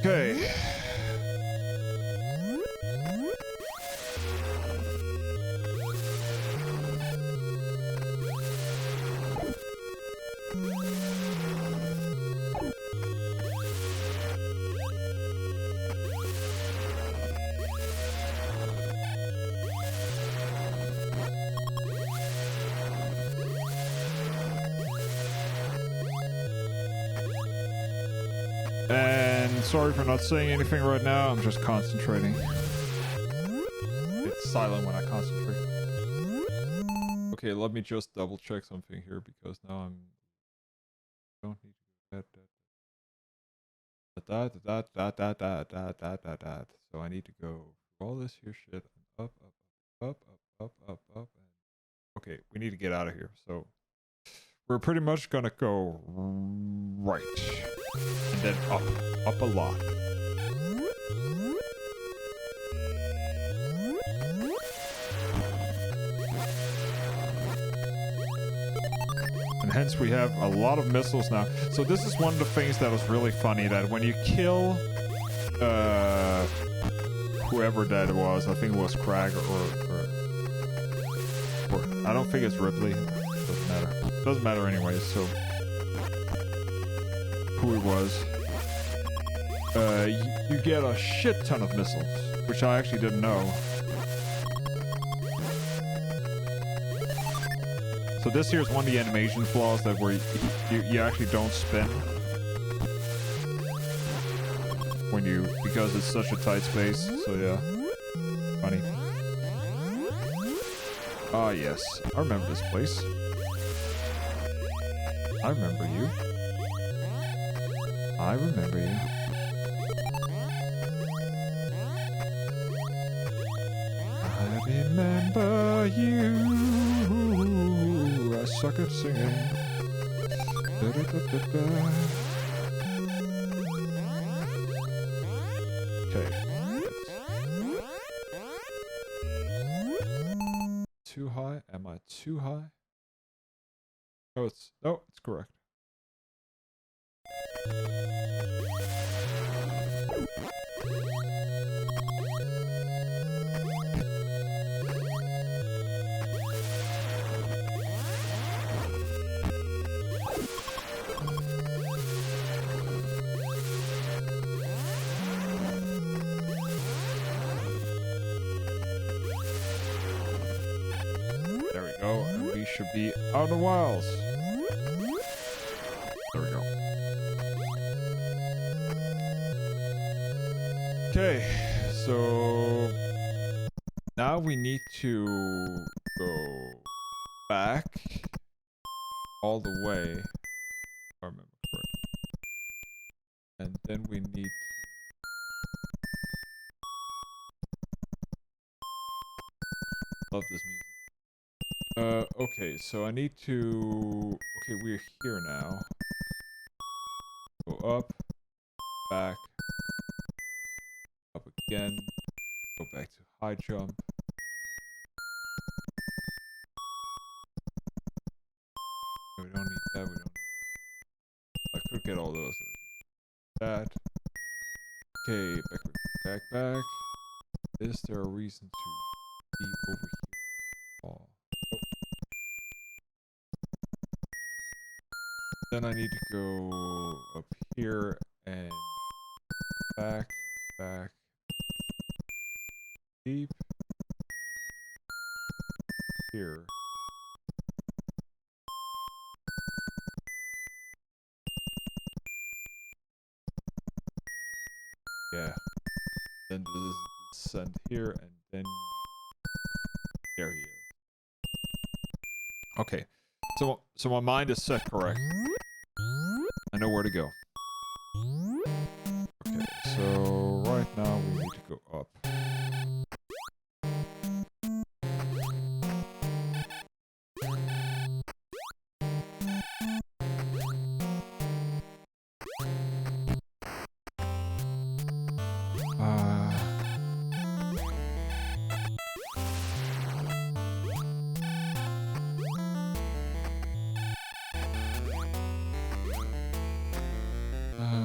Okay. And sorry for not saying anything right now, I'm just concentrating. It's silent when I concentrate. Okay, let me just double check something here because now don't need to that. So I need to go through all this here shit and up. And okay, we need to get out of here. So we're pretty much gonna go right. And then up a lot. And hence we have a lot of missiles now. So this is one of the things that was really funny, that when you kill whoever that was, I think it was Crag or I don't think it's Ripley. Doesn't matter. Doesn't matter anyways, so who it was. You get a shit ton of missiles, which I actually didn't know. So this here is one of the animation flaws, that where you actually don't spin when because it's such a tight space. So yeah, funny. Ah yes, I remember this place. I remember you. I remember you. I remember you. I suck at singing. Da, da, da, da, da. Okay. Too high? Am I too high? Oh, it's correct. should be Outer Wilds. There we go. Okay, so now we need to go back all the way, if I remember correctly. And then we need to love this music. Okay, so I need to... Okay, we're here now. Go up, back, up again, go back to high jump. We don't need that, we don't need that. I could get all those. That. Okay, back. Is there a reason to be over here? Oh. Then I need to go up here and back, deep, here. Yeah. Then descend here, and then there he is. Okay. So my mind is set correct. I know where to go. Okay, so right now we need to go up.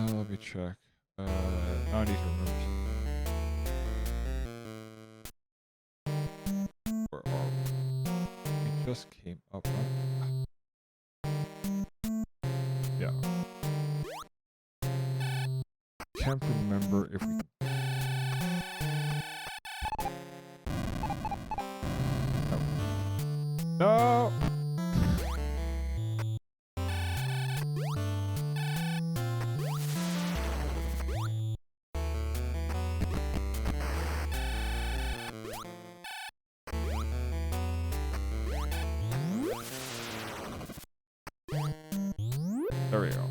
Let me check. Now I need to remember something. Where are we? We just came up, right? Yeah. Can't remember if we... No! There we go.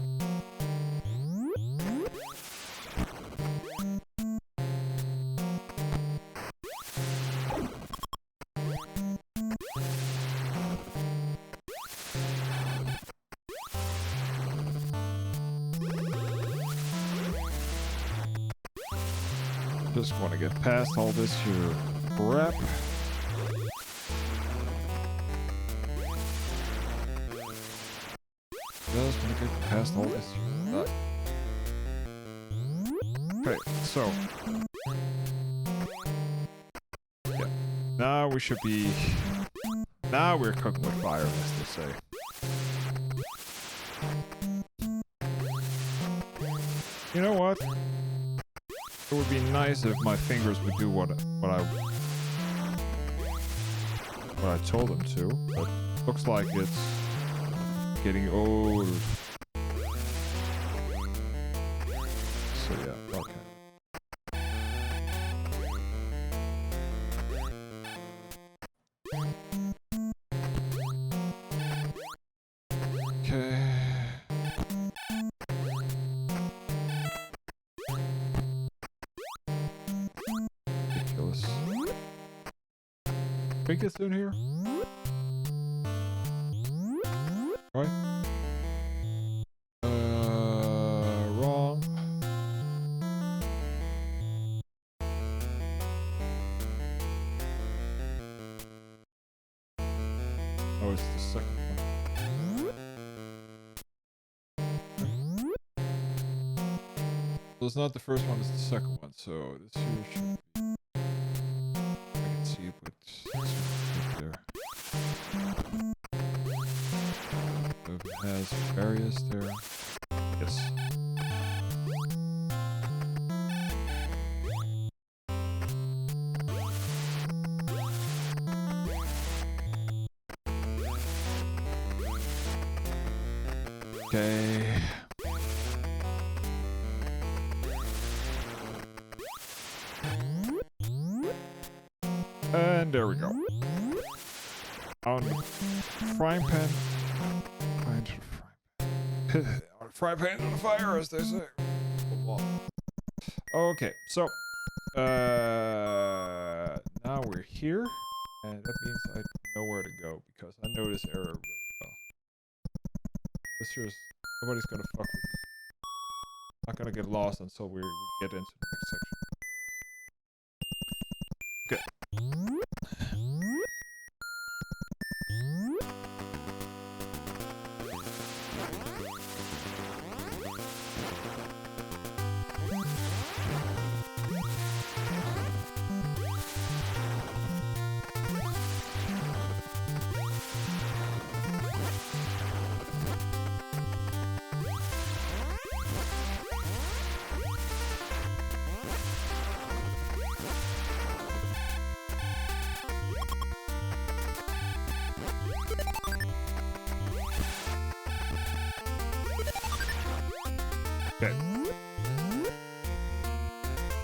Just want to get past all this here crap. Just want to get past all this here. Okay, so yeah, now we should be. Now we're cooking with fire, as they say. You know what? It would be nice if my fingers would do what I told them to, but looks like it's getting old. So yeah, okay. Okay. Ridiculous. Think it's in here? Right? Wrong. Oh, it's the second one. So it's not the first one, it's the second one, so this here should be... I can see it, but it's there. So if it has various there. Yes. Okay. And there we go. On the frying pan. Fry pan on the fire, as they say. Okay, so now we're here, and that means I know where to go because I know this area really well. This here's nobody's gonna fuck with me. Not gonna get lost until we get into the next section. Okay.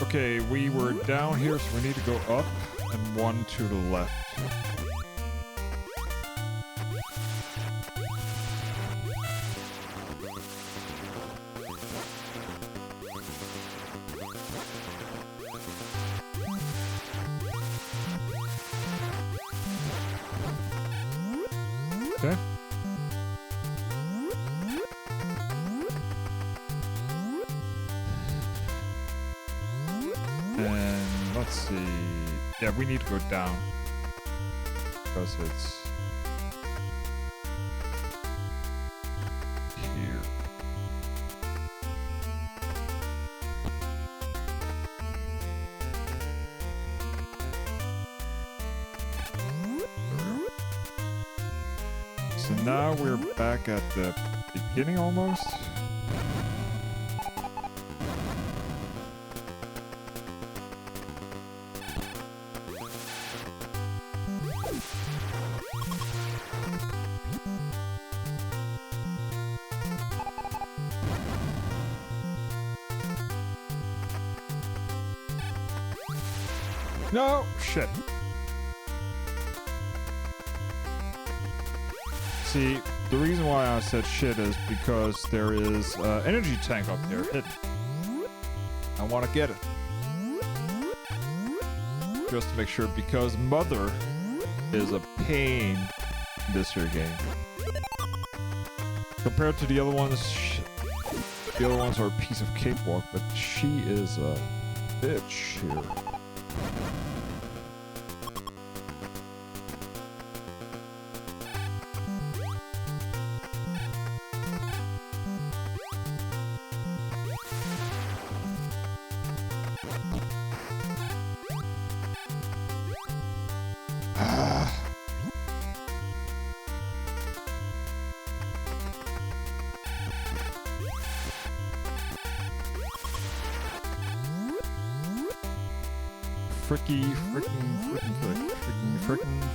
Okay, we were down here, so we need to go up and one to the left. Okay. And let's see. Yeah, we need to go down because it's here. So now we're back at the beginning almost. No, shit. See, the reason why I said shit is because there is an energy tank up there hidden. I want to get it. Just to make sure, because Mother is a pain in this here game. Compared to the other ones, are a piece of cakewalk, but she is a bitch here.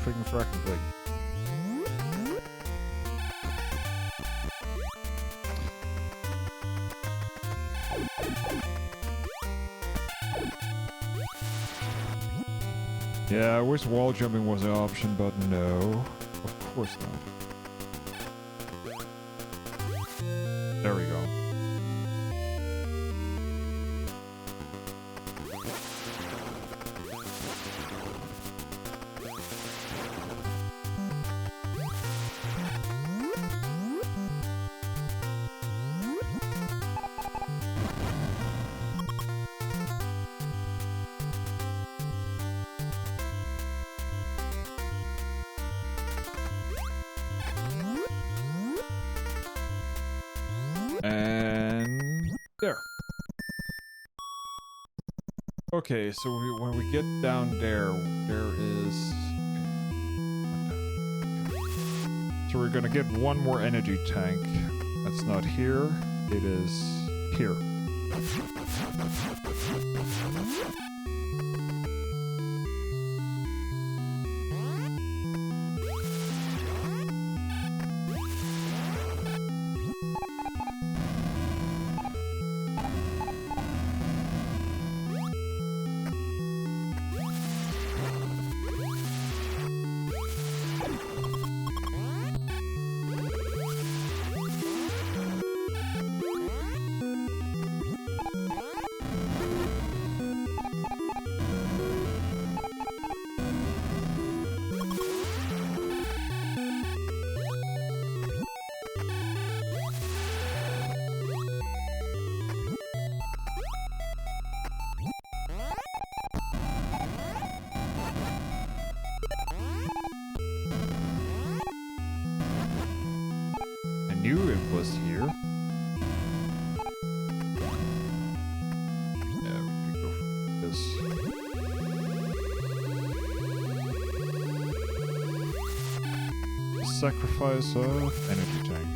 Frickin' frick. Yeah, I wish wall jumping was an option, but no. Of course not. There we go. And there. Okay, so when we get down there, there is... So we're gonna get one more energy tank. That's not here. It is here. was here. Yeah, we could go for this. Sacrifice of energy tank.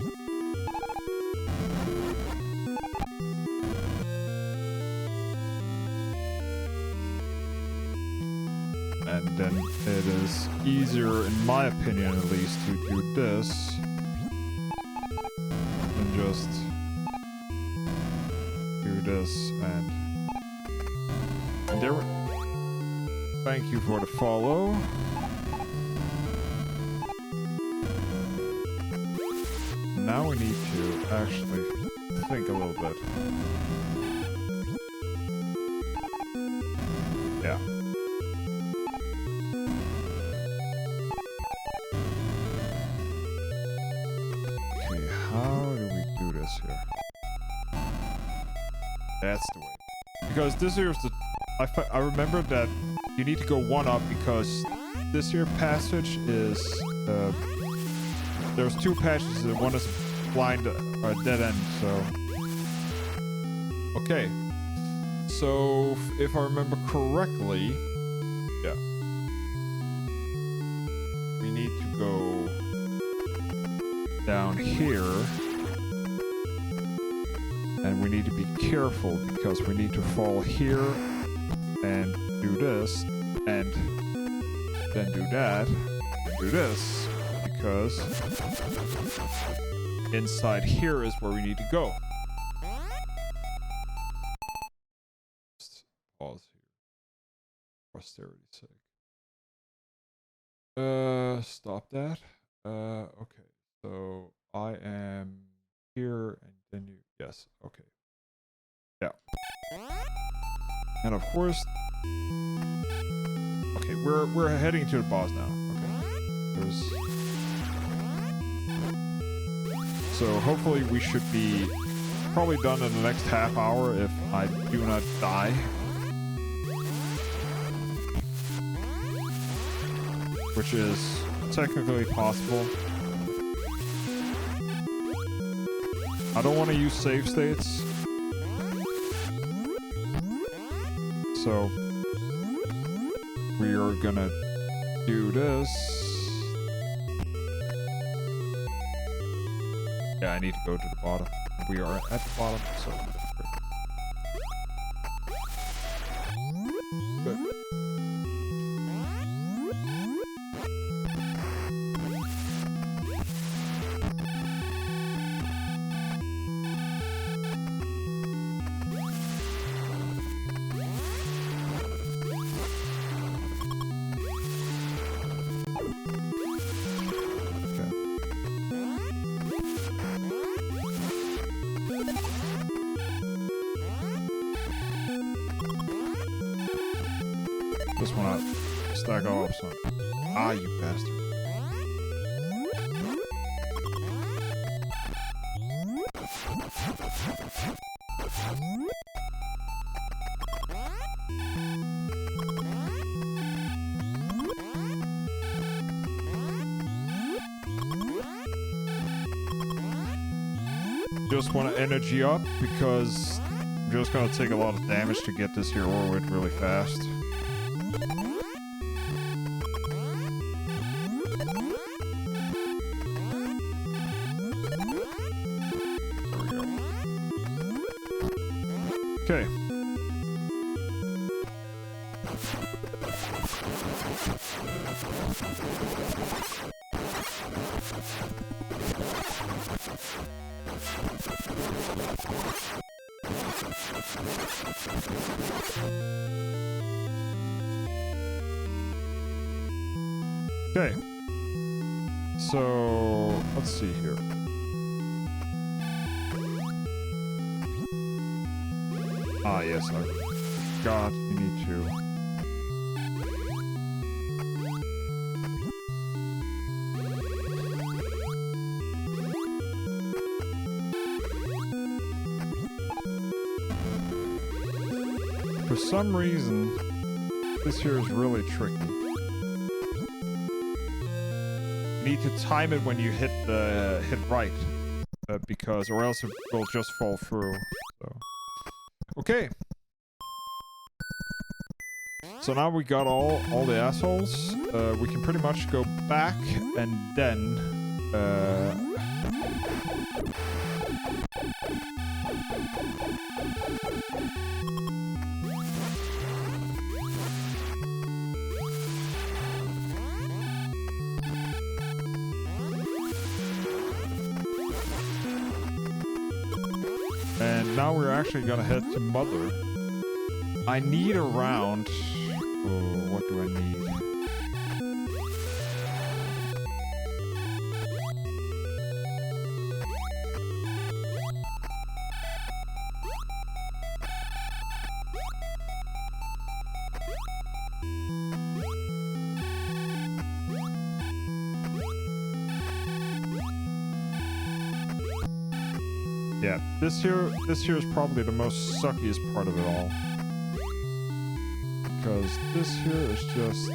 And then it is easier, in my opinion at least, to do this than just do this and there. Thank you for the follow. Now we need to actually think a little bit. Yeah. Okay, how do we do this here? That's the way. Because this here's the... I remember that you need to go one up because this here passage is... there's two passages, and one is blind or dead end, so... Okay. So, if I remember correctly... Yeah. We need to go... down here. And we need to be careful, because we need to fall here, and do this, and then do that, and do this. Because inside here is where we need to go. Just pause here. For austerity's sake. Stop that. Okay. So I am here and then you, yes, okay. Yeah. And of course, okay, we're heading to the boss now. Okay. There's So hopefully we should be probably done in the next half hour if I do not die. Which is technically possible. I don't want to use save states. So we are gonna do this. Yeah, I need to go to the bottom. We are at the bottom, so that's great. Good. Just wanna stack all up some. Ah, you bastard. Just want to energy up because I'm just gonna take a lot of damage to get this here orbit really fast. Okay. Okay. So, let's see here. Ah, yes, I forgot you need to. For some reason, this here is really tricky. You need to time it when you hit right. because, or else it will just fall through. So, okay. So now we got all the assholes. We can pretty much go back and then. And now we're actually gonna head to Mother. I need around... Oh, what do I need? Yeah, this here is probably the most suckiest part of it all. Because this here is just...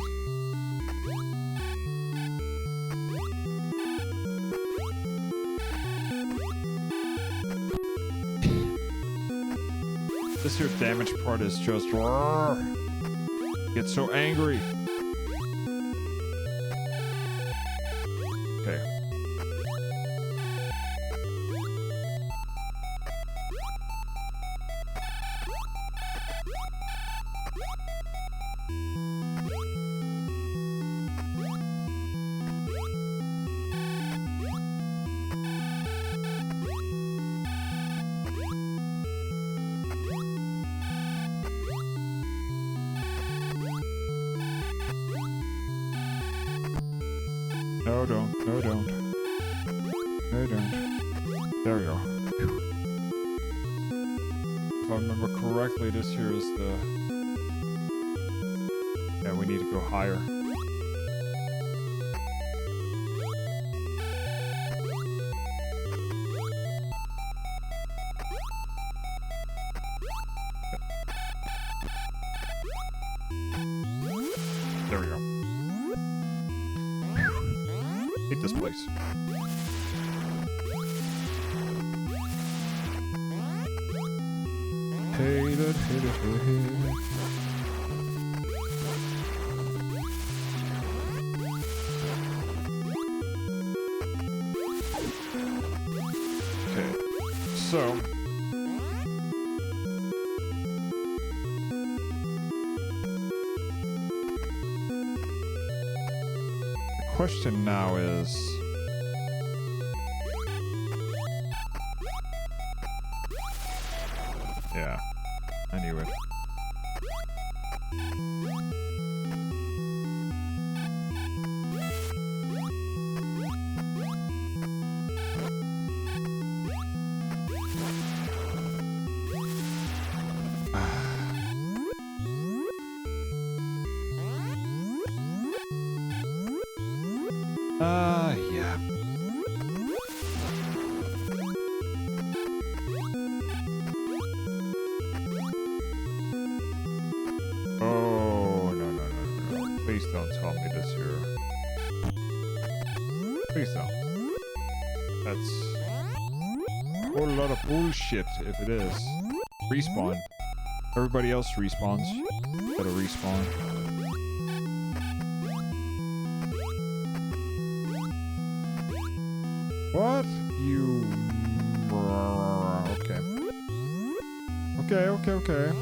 This here damage part is just... Get so angry. Okay. No, don't. No, don't. No, don't. There we go. If I remember correctly, this here is the... Yeah, we need to go higher. There we go. Hate this place. Hate it, hate it, hate it. Okay, so... the question now is... Yeah, I knew it. Yeah. Oh, no. Please don't tell me this here. Please don't. That's a whole lot of bullshit if it is. Respawn. Everybody else respawns. Gotta respawn. What? You... Okay. Okay.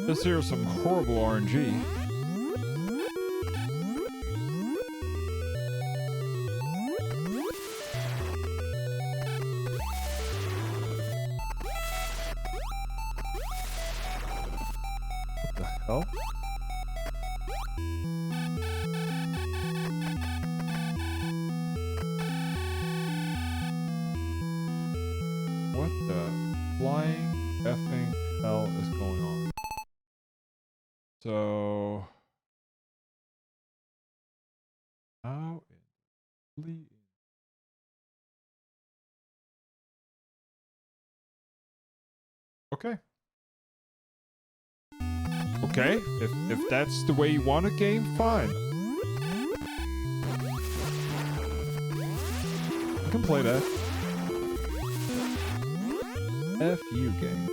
This here is some horrible RNG. What the hell? What the flying effing hell is going on? So, how in okay. Okay, if that's the way you want a game, fine. I can play that. F you, game.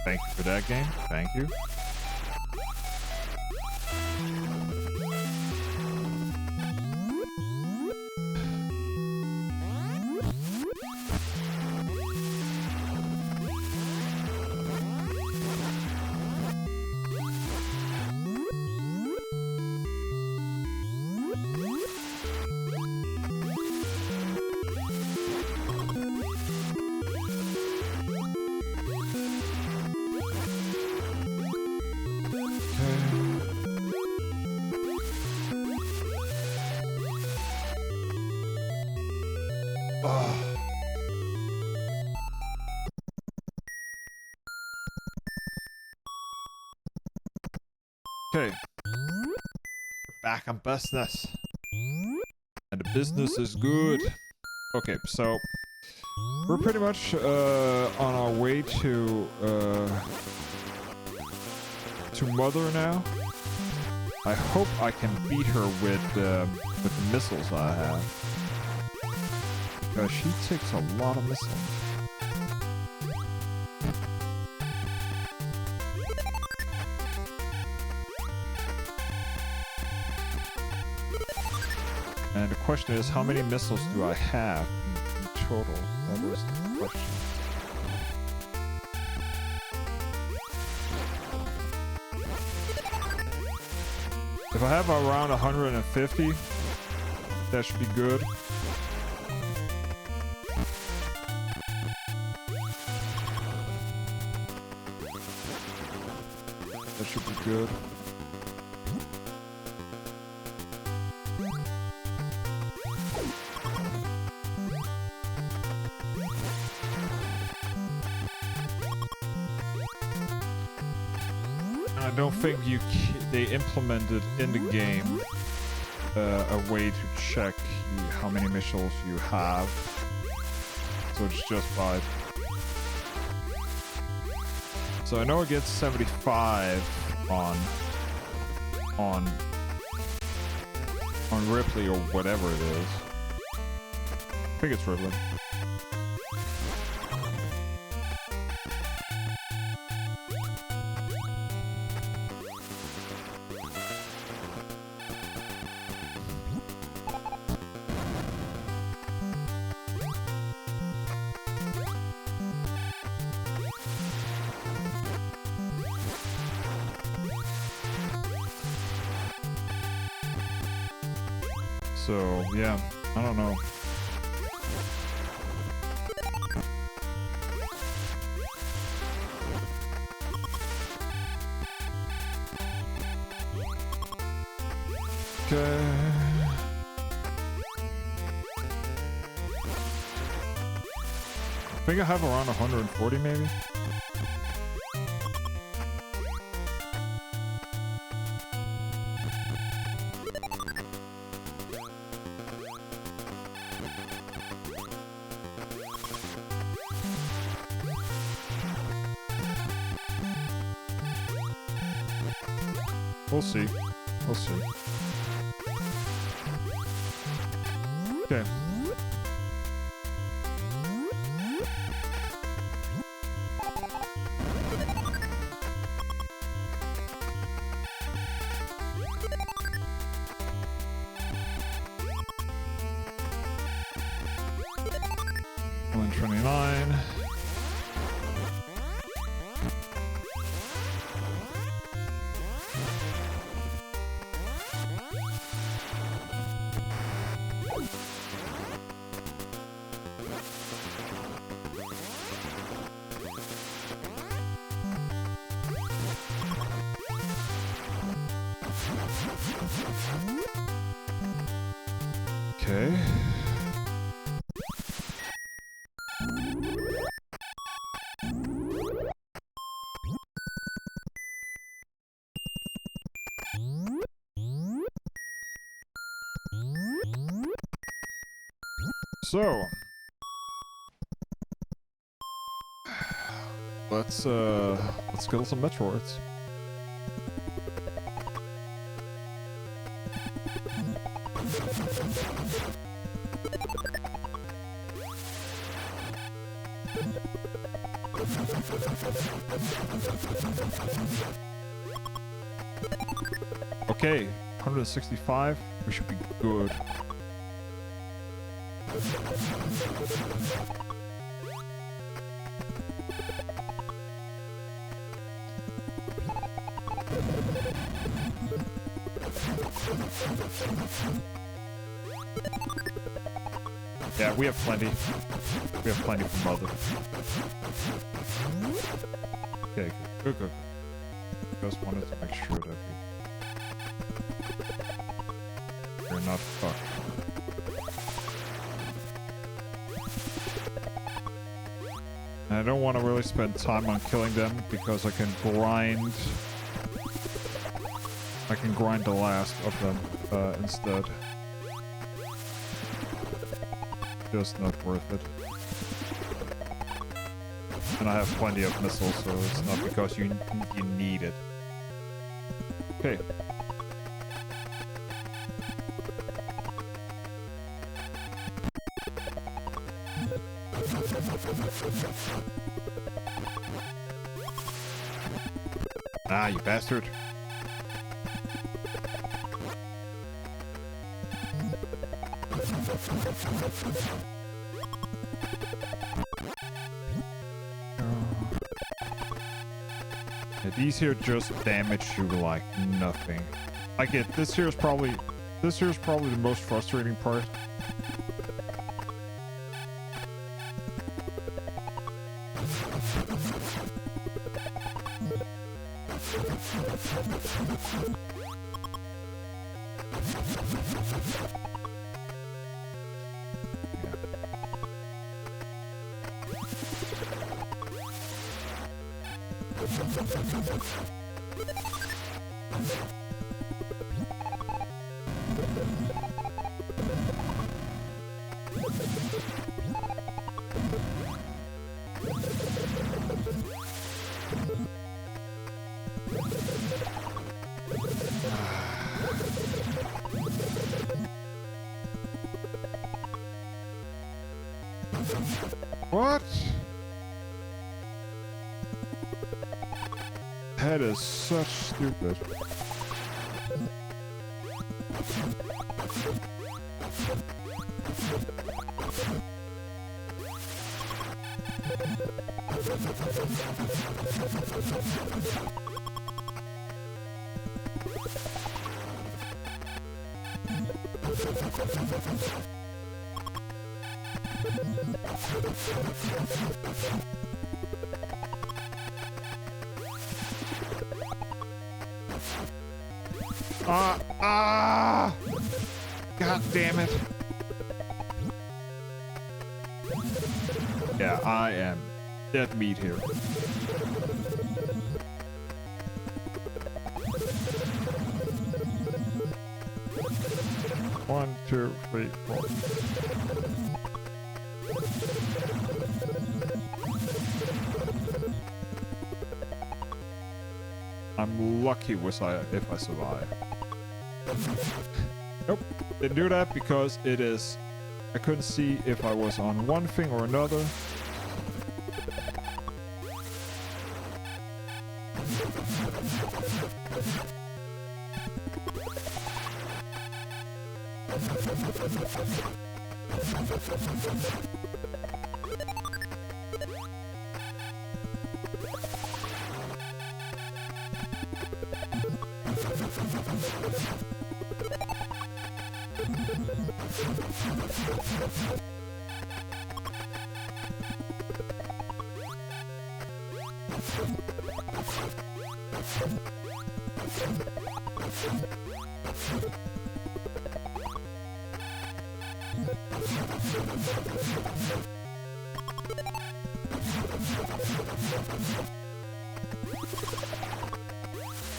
Thank you for that game. Thank you. Okay. We're back on business. And the business is good. Okay, so we're pretty much on our way to Mother now. I hope I can beat her with the missiles I have. Because she takes a lot of missiles. And the question is, how many missiles do I have in total? That is the question. If I have around 150, that should be good. That should be good. I don't think they implemented in the game a way to check how many missiles you have. So it's just 5. So I know it gets 75 on Ripley or whatever it is. I think it's Ripley. So, yeah, I don't know. Okay. I think I have around 140 maybe. We'll see. We'll see. Okay. 129. Okay. So, let's kill some Metroids. Okay, 165. We should be good. Yeah, we have plenty. We have plenty for mother. Okay, good. Just wanted to make sure that we're not fucked. And I don't want to really spend time on killing them because I can grind the last of them instead. Just not worth it. And I have plenty of missiles, so it's not because you need it. Okay. Ah, you bastard. Yeah, these here just damage you like nothing. I get this here's probably the most frustrating part. What? That is such stupid. God damn it. Yeah, I am dead meat here. One, two, three, four. I'm lucky if I survive. Nope, didn't do that because I couldn't see if I was on one thing or another.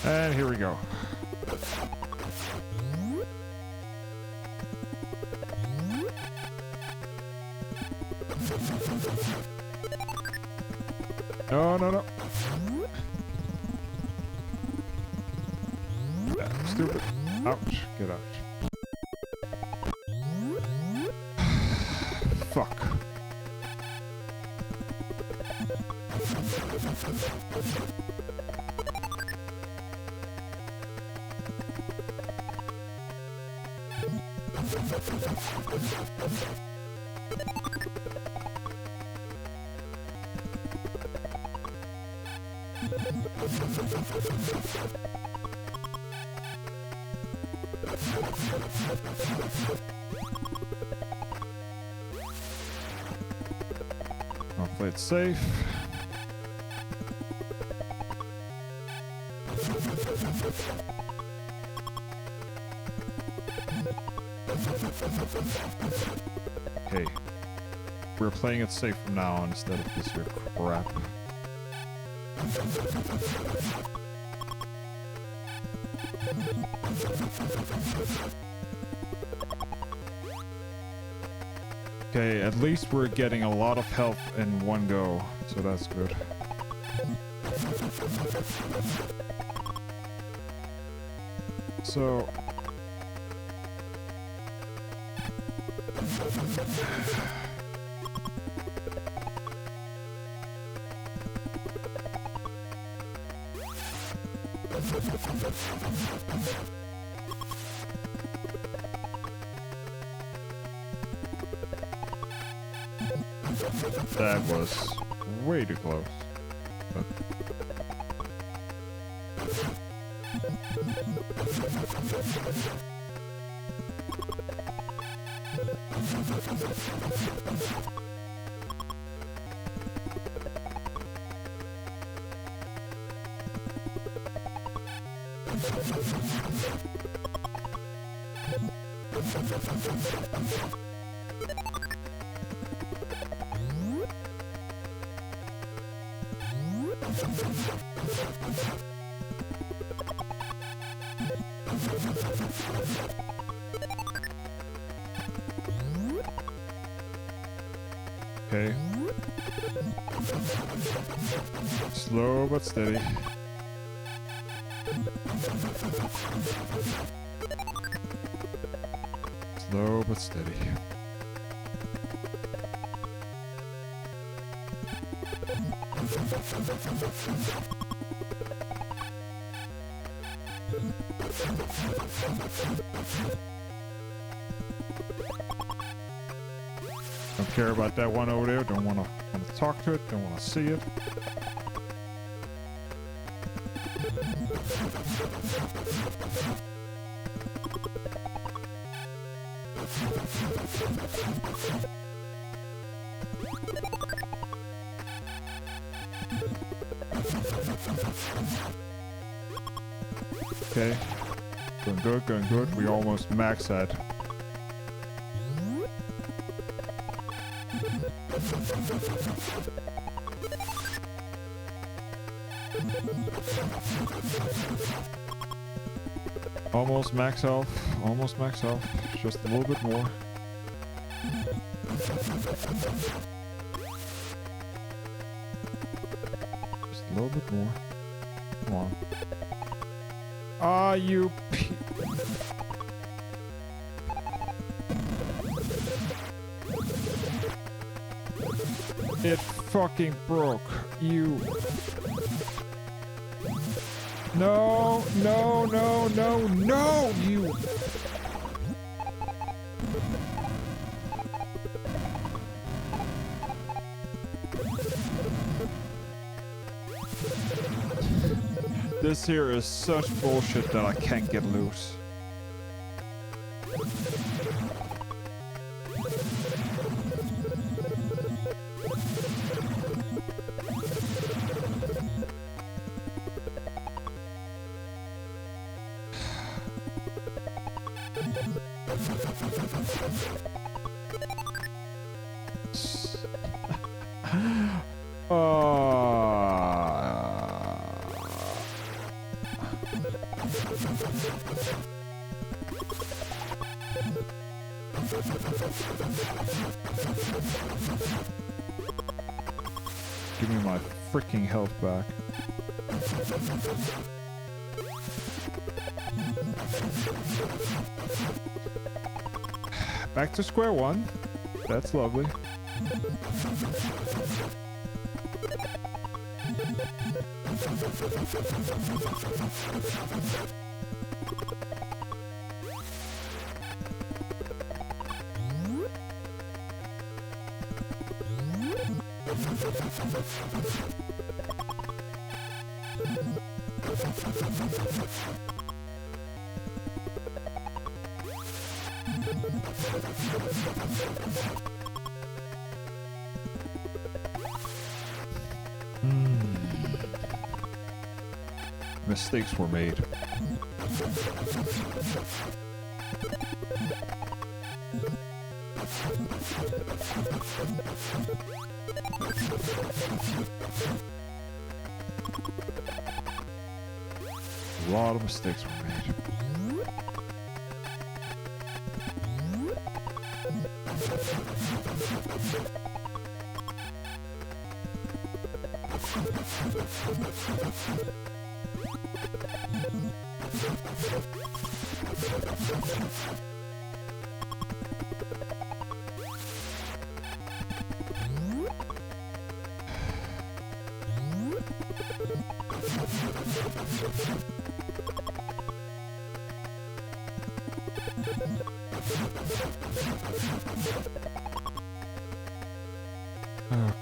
And here we go. No, no, no. Yeah, stupid. Ouch. Get out. Fuck. I'll play it safe. Okay. We're playing it safe from now on instead of this here crap. Okay, at least we're getting a lot of health in one go, so that's good. So... That was way too close. But... Okay. Slow but steady. Slow but steady. Don't care about that one over there. Don't want to talk to it. Don't want to see it. Okay. Going good, going good. We almost max that. Almost max health. Almost max health. Just a little bit more. Just a little bit more. Come on. Ah, you It fucking broke. You... No, no, no, no, no, you... This here is such bullshit that I can't get loose. Give me my freaking health back. Back to square one. That's lovely. Mistakes were made. A lot of mistakes were made.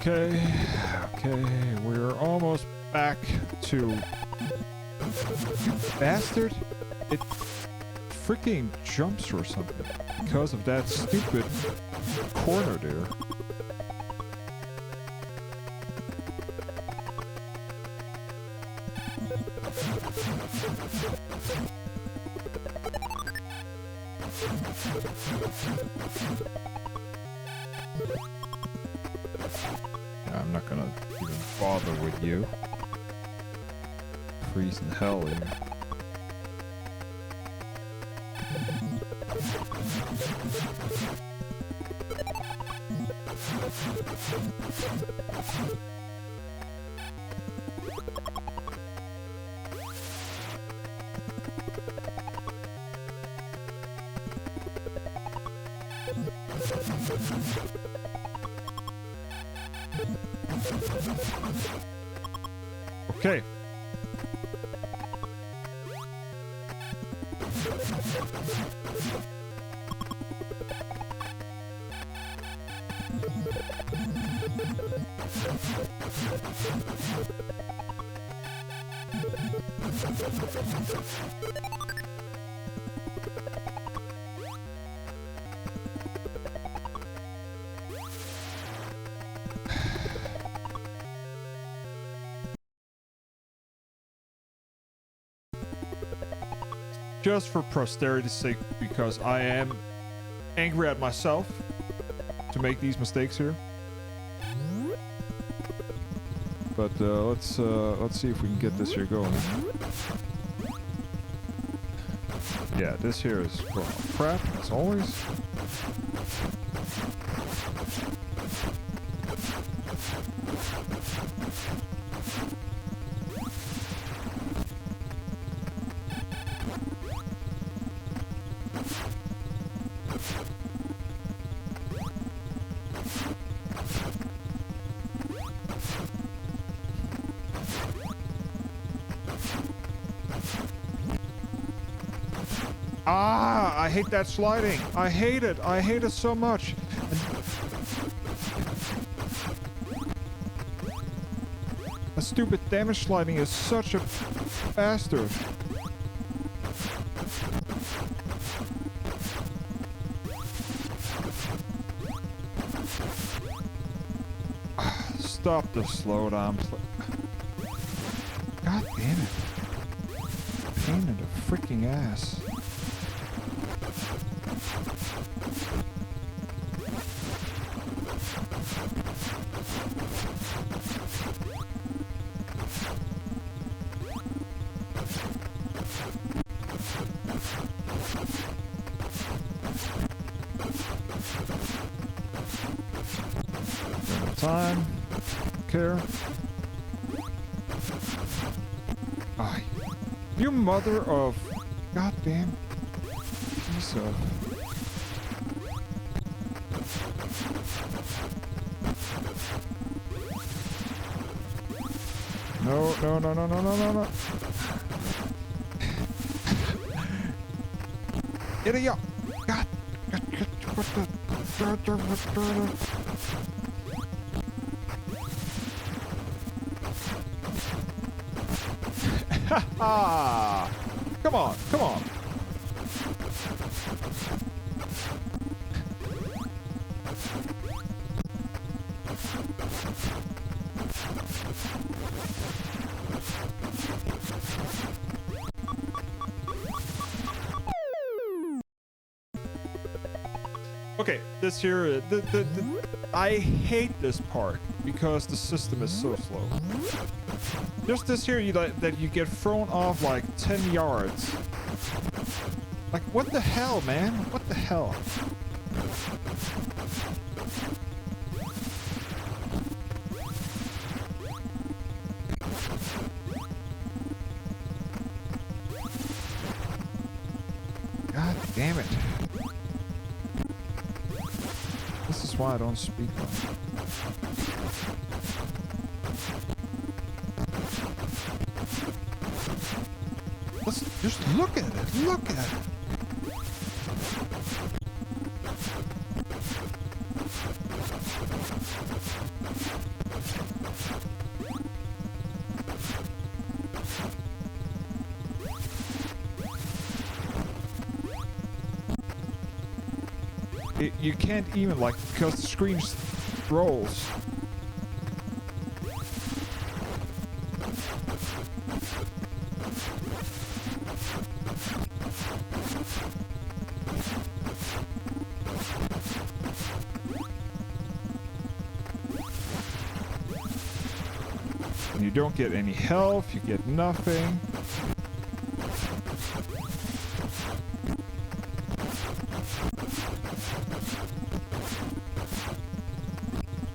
Okay, we're almost back to... Bastard! It freaking jumps or something because of that stupid corner there. I'm not gonna even bother with you. Freezing hell here. Okay. Just for posterity's sake, because I am angry at myself to make these mistakes here. But let's see if we can get this here going. Yeah, this here is crap as always. I hate that sliding. I hate it. I hate it so much. As stupid damage sliding is such a bastard. Stop the slowdown. God damn it. Pain in the freaking ass. Time. Care. Oh, you mother of goddamn piece of. No, no, no, no, no, no, no, no. Idiot! God, what the? Ah! Come on, come on. Okay, this here, I hate this part because the system is so slow. Just this here, that you get thrown off like 10 yards. Like, what the hell, man? What the hell? God damn it. This is why I don't speak on it. Just look at it. Look at it. You can't even, like, because the screen rolls. You don't get any health, you get nothing.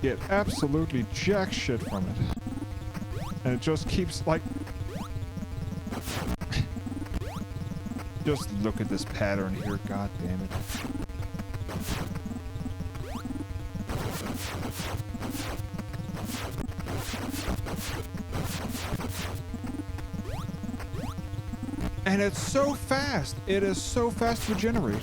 Get absolutely jack shit from it. And it just keeps like... Just look at this pattern here, god damn it. And it's so fast. It is so fast to generate.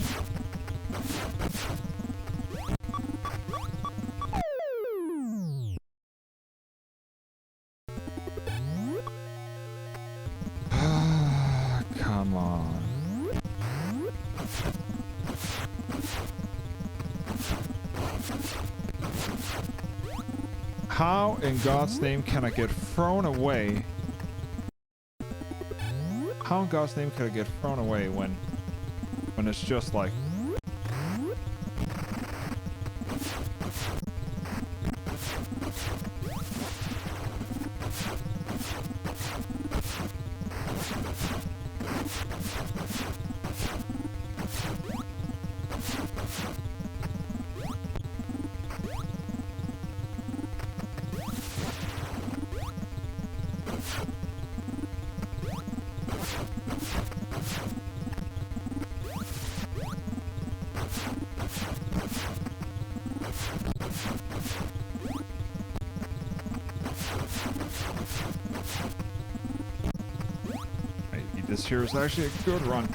Come on. How in God's name can I get thrown away? How in God's name can I get thrown away when it's just like... This here is actually a good run.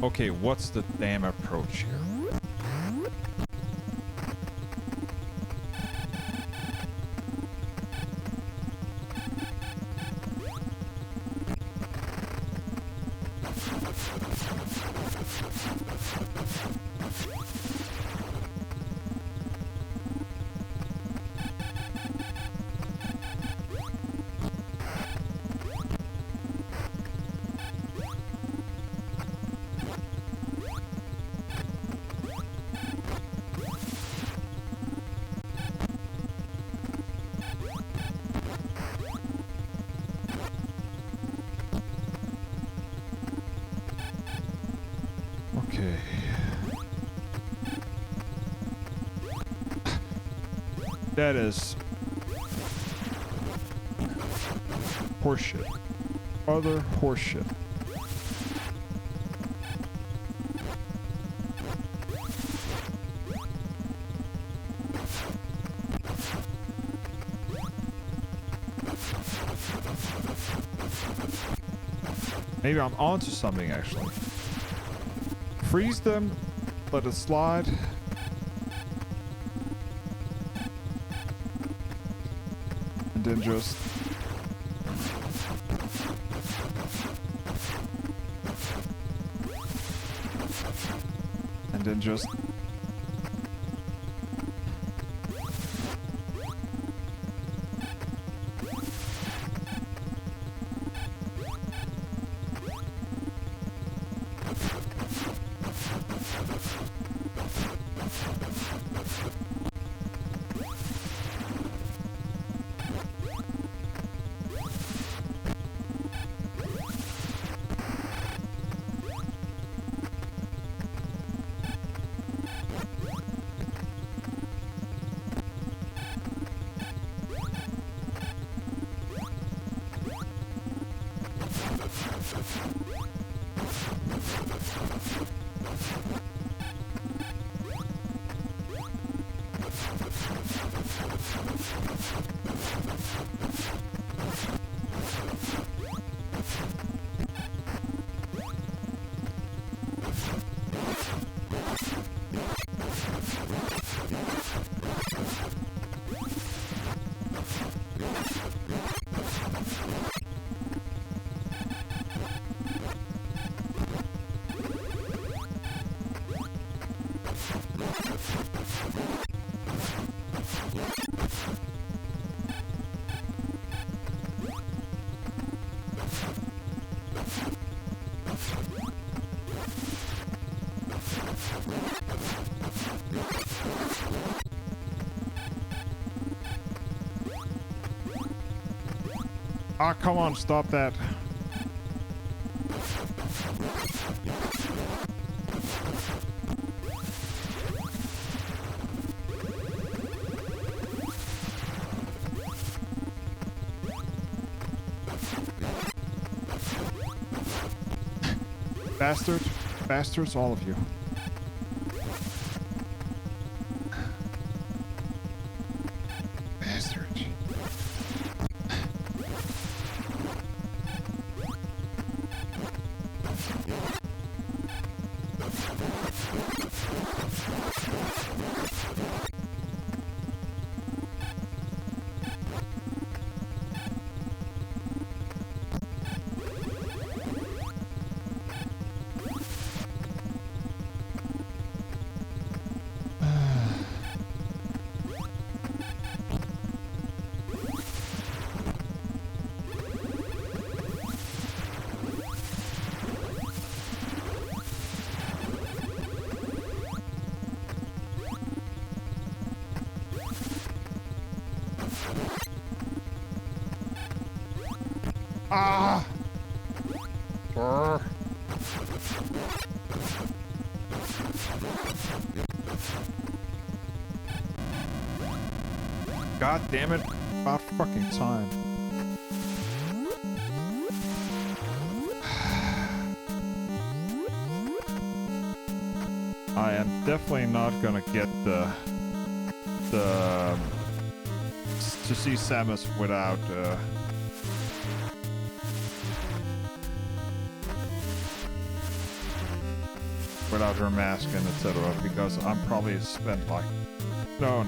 Okay, what's the damn approach here? Okay. That is horseshit. Other horseshit. Maybe I'm onto something actually. Freeze them, let it slide. And then just... And then just... Ah, come on, stop that. Bastard. Bastards, all of you. Bastard. Ah! Brr. God damn it. About fucking time. I am definitely not gonna get the to see Samus without without her mask and etc. because I'm probably spent like no.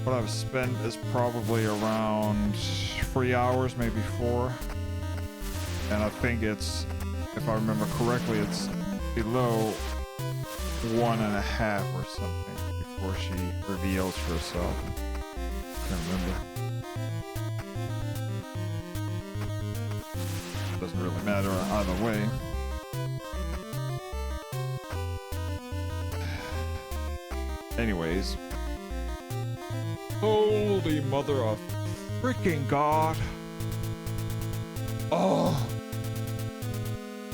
What I've spent is probably around 3 hours, maybe 4, and I think it's, if I remember correctly, it's below 1.5 or something before she reveals herself. I can't remember. Doesn't really matter either way. Anyways. Holy mother of freaking God. Oh.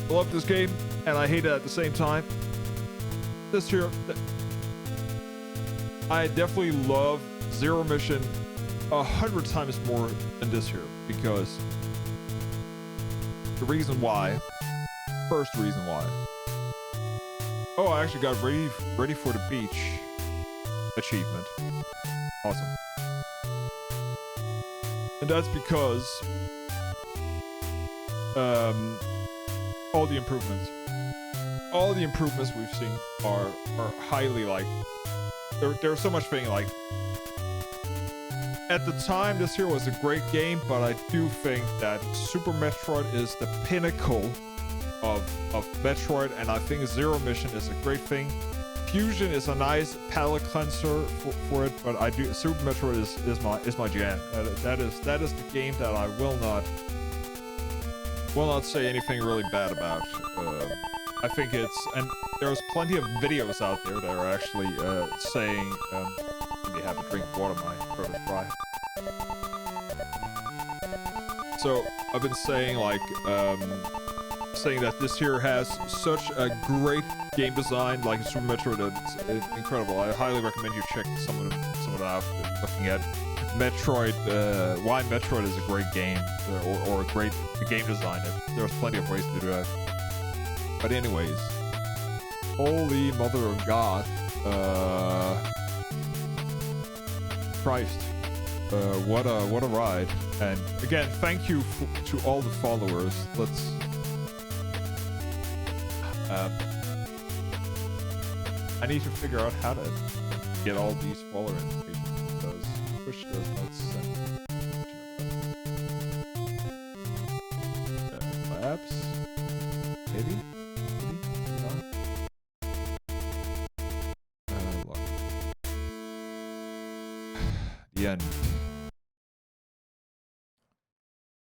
I love this game, and I hate it at the same time. This here, I definitely love Zero Mission 100 times more than this here, because the reason why, first reason why. Oh, I actually got ready for the beach achievement. Awesome. And that's because all the improvements we've seen are highly like there's so much thing like at the time this here was a great game, but I do think that Super Metroid is the pinnacle of Metroid, and I think Zero Mission is a great thing. Fusion is a nice palate cleanser for it, but I do Super Metroid is my jam. That is the game that I will not say anything really bad about. I think it's, and there's plenty of videos out there that are actually saying, let me have a drink of water, my throat is dry. So I've been saying like saying that this here has such a great game design, like Super Metroid. It's incredible. I highly recommend you check some of it out. Looking at Metroid, why Metroid is a great game, or a great game design. There's plenty of ways to do that. But anyways, holy mother of God, Christ, what a ride! And again, thank you to all the followers. Let's. I need to figure out how to get all these follower invitations because Push does not send perhaps? Maybe? Not? Look. The end.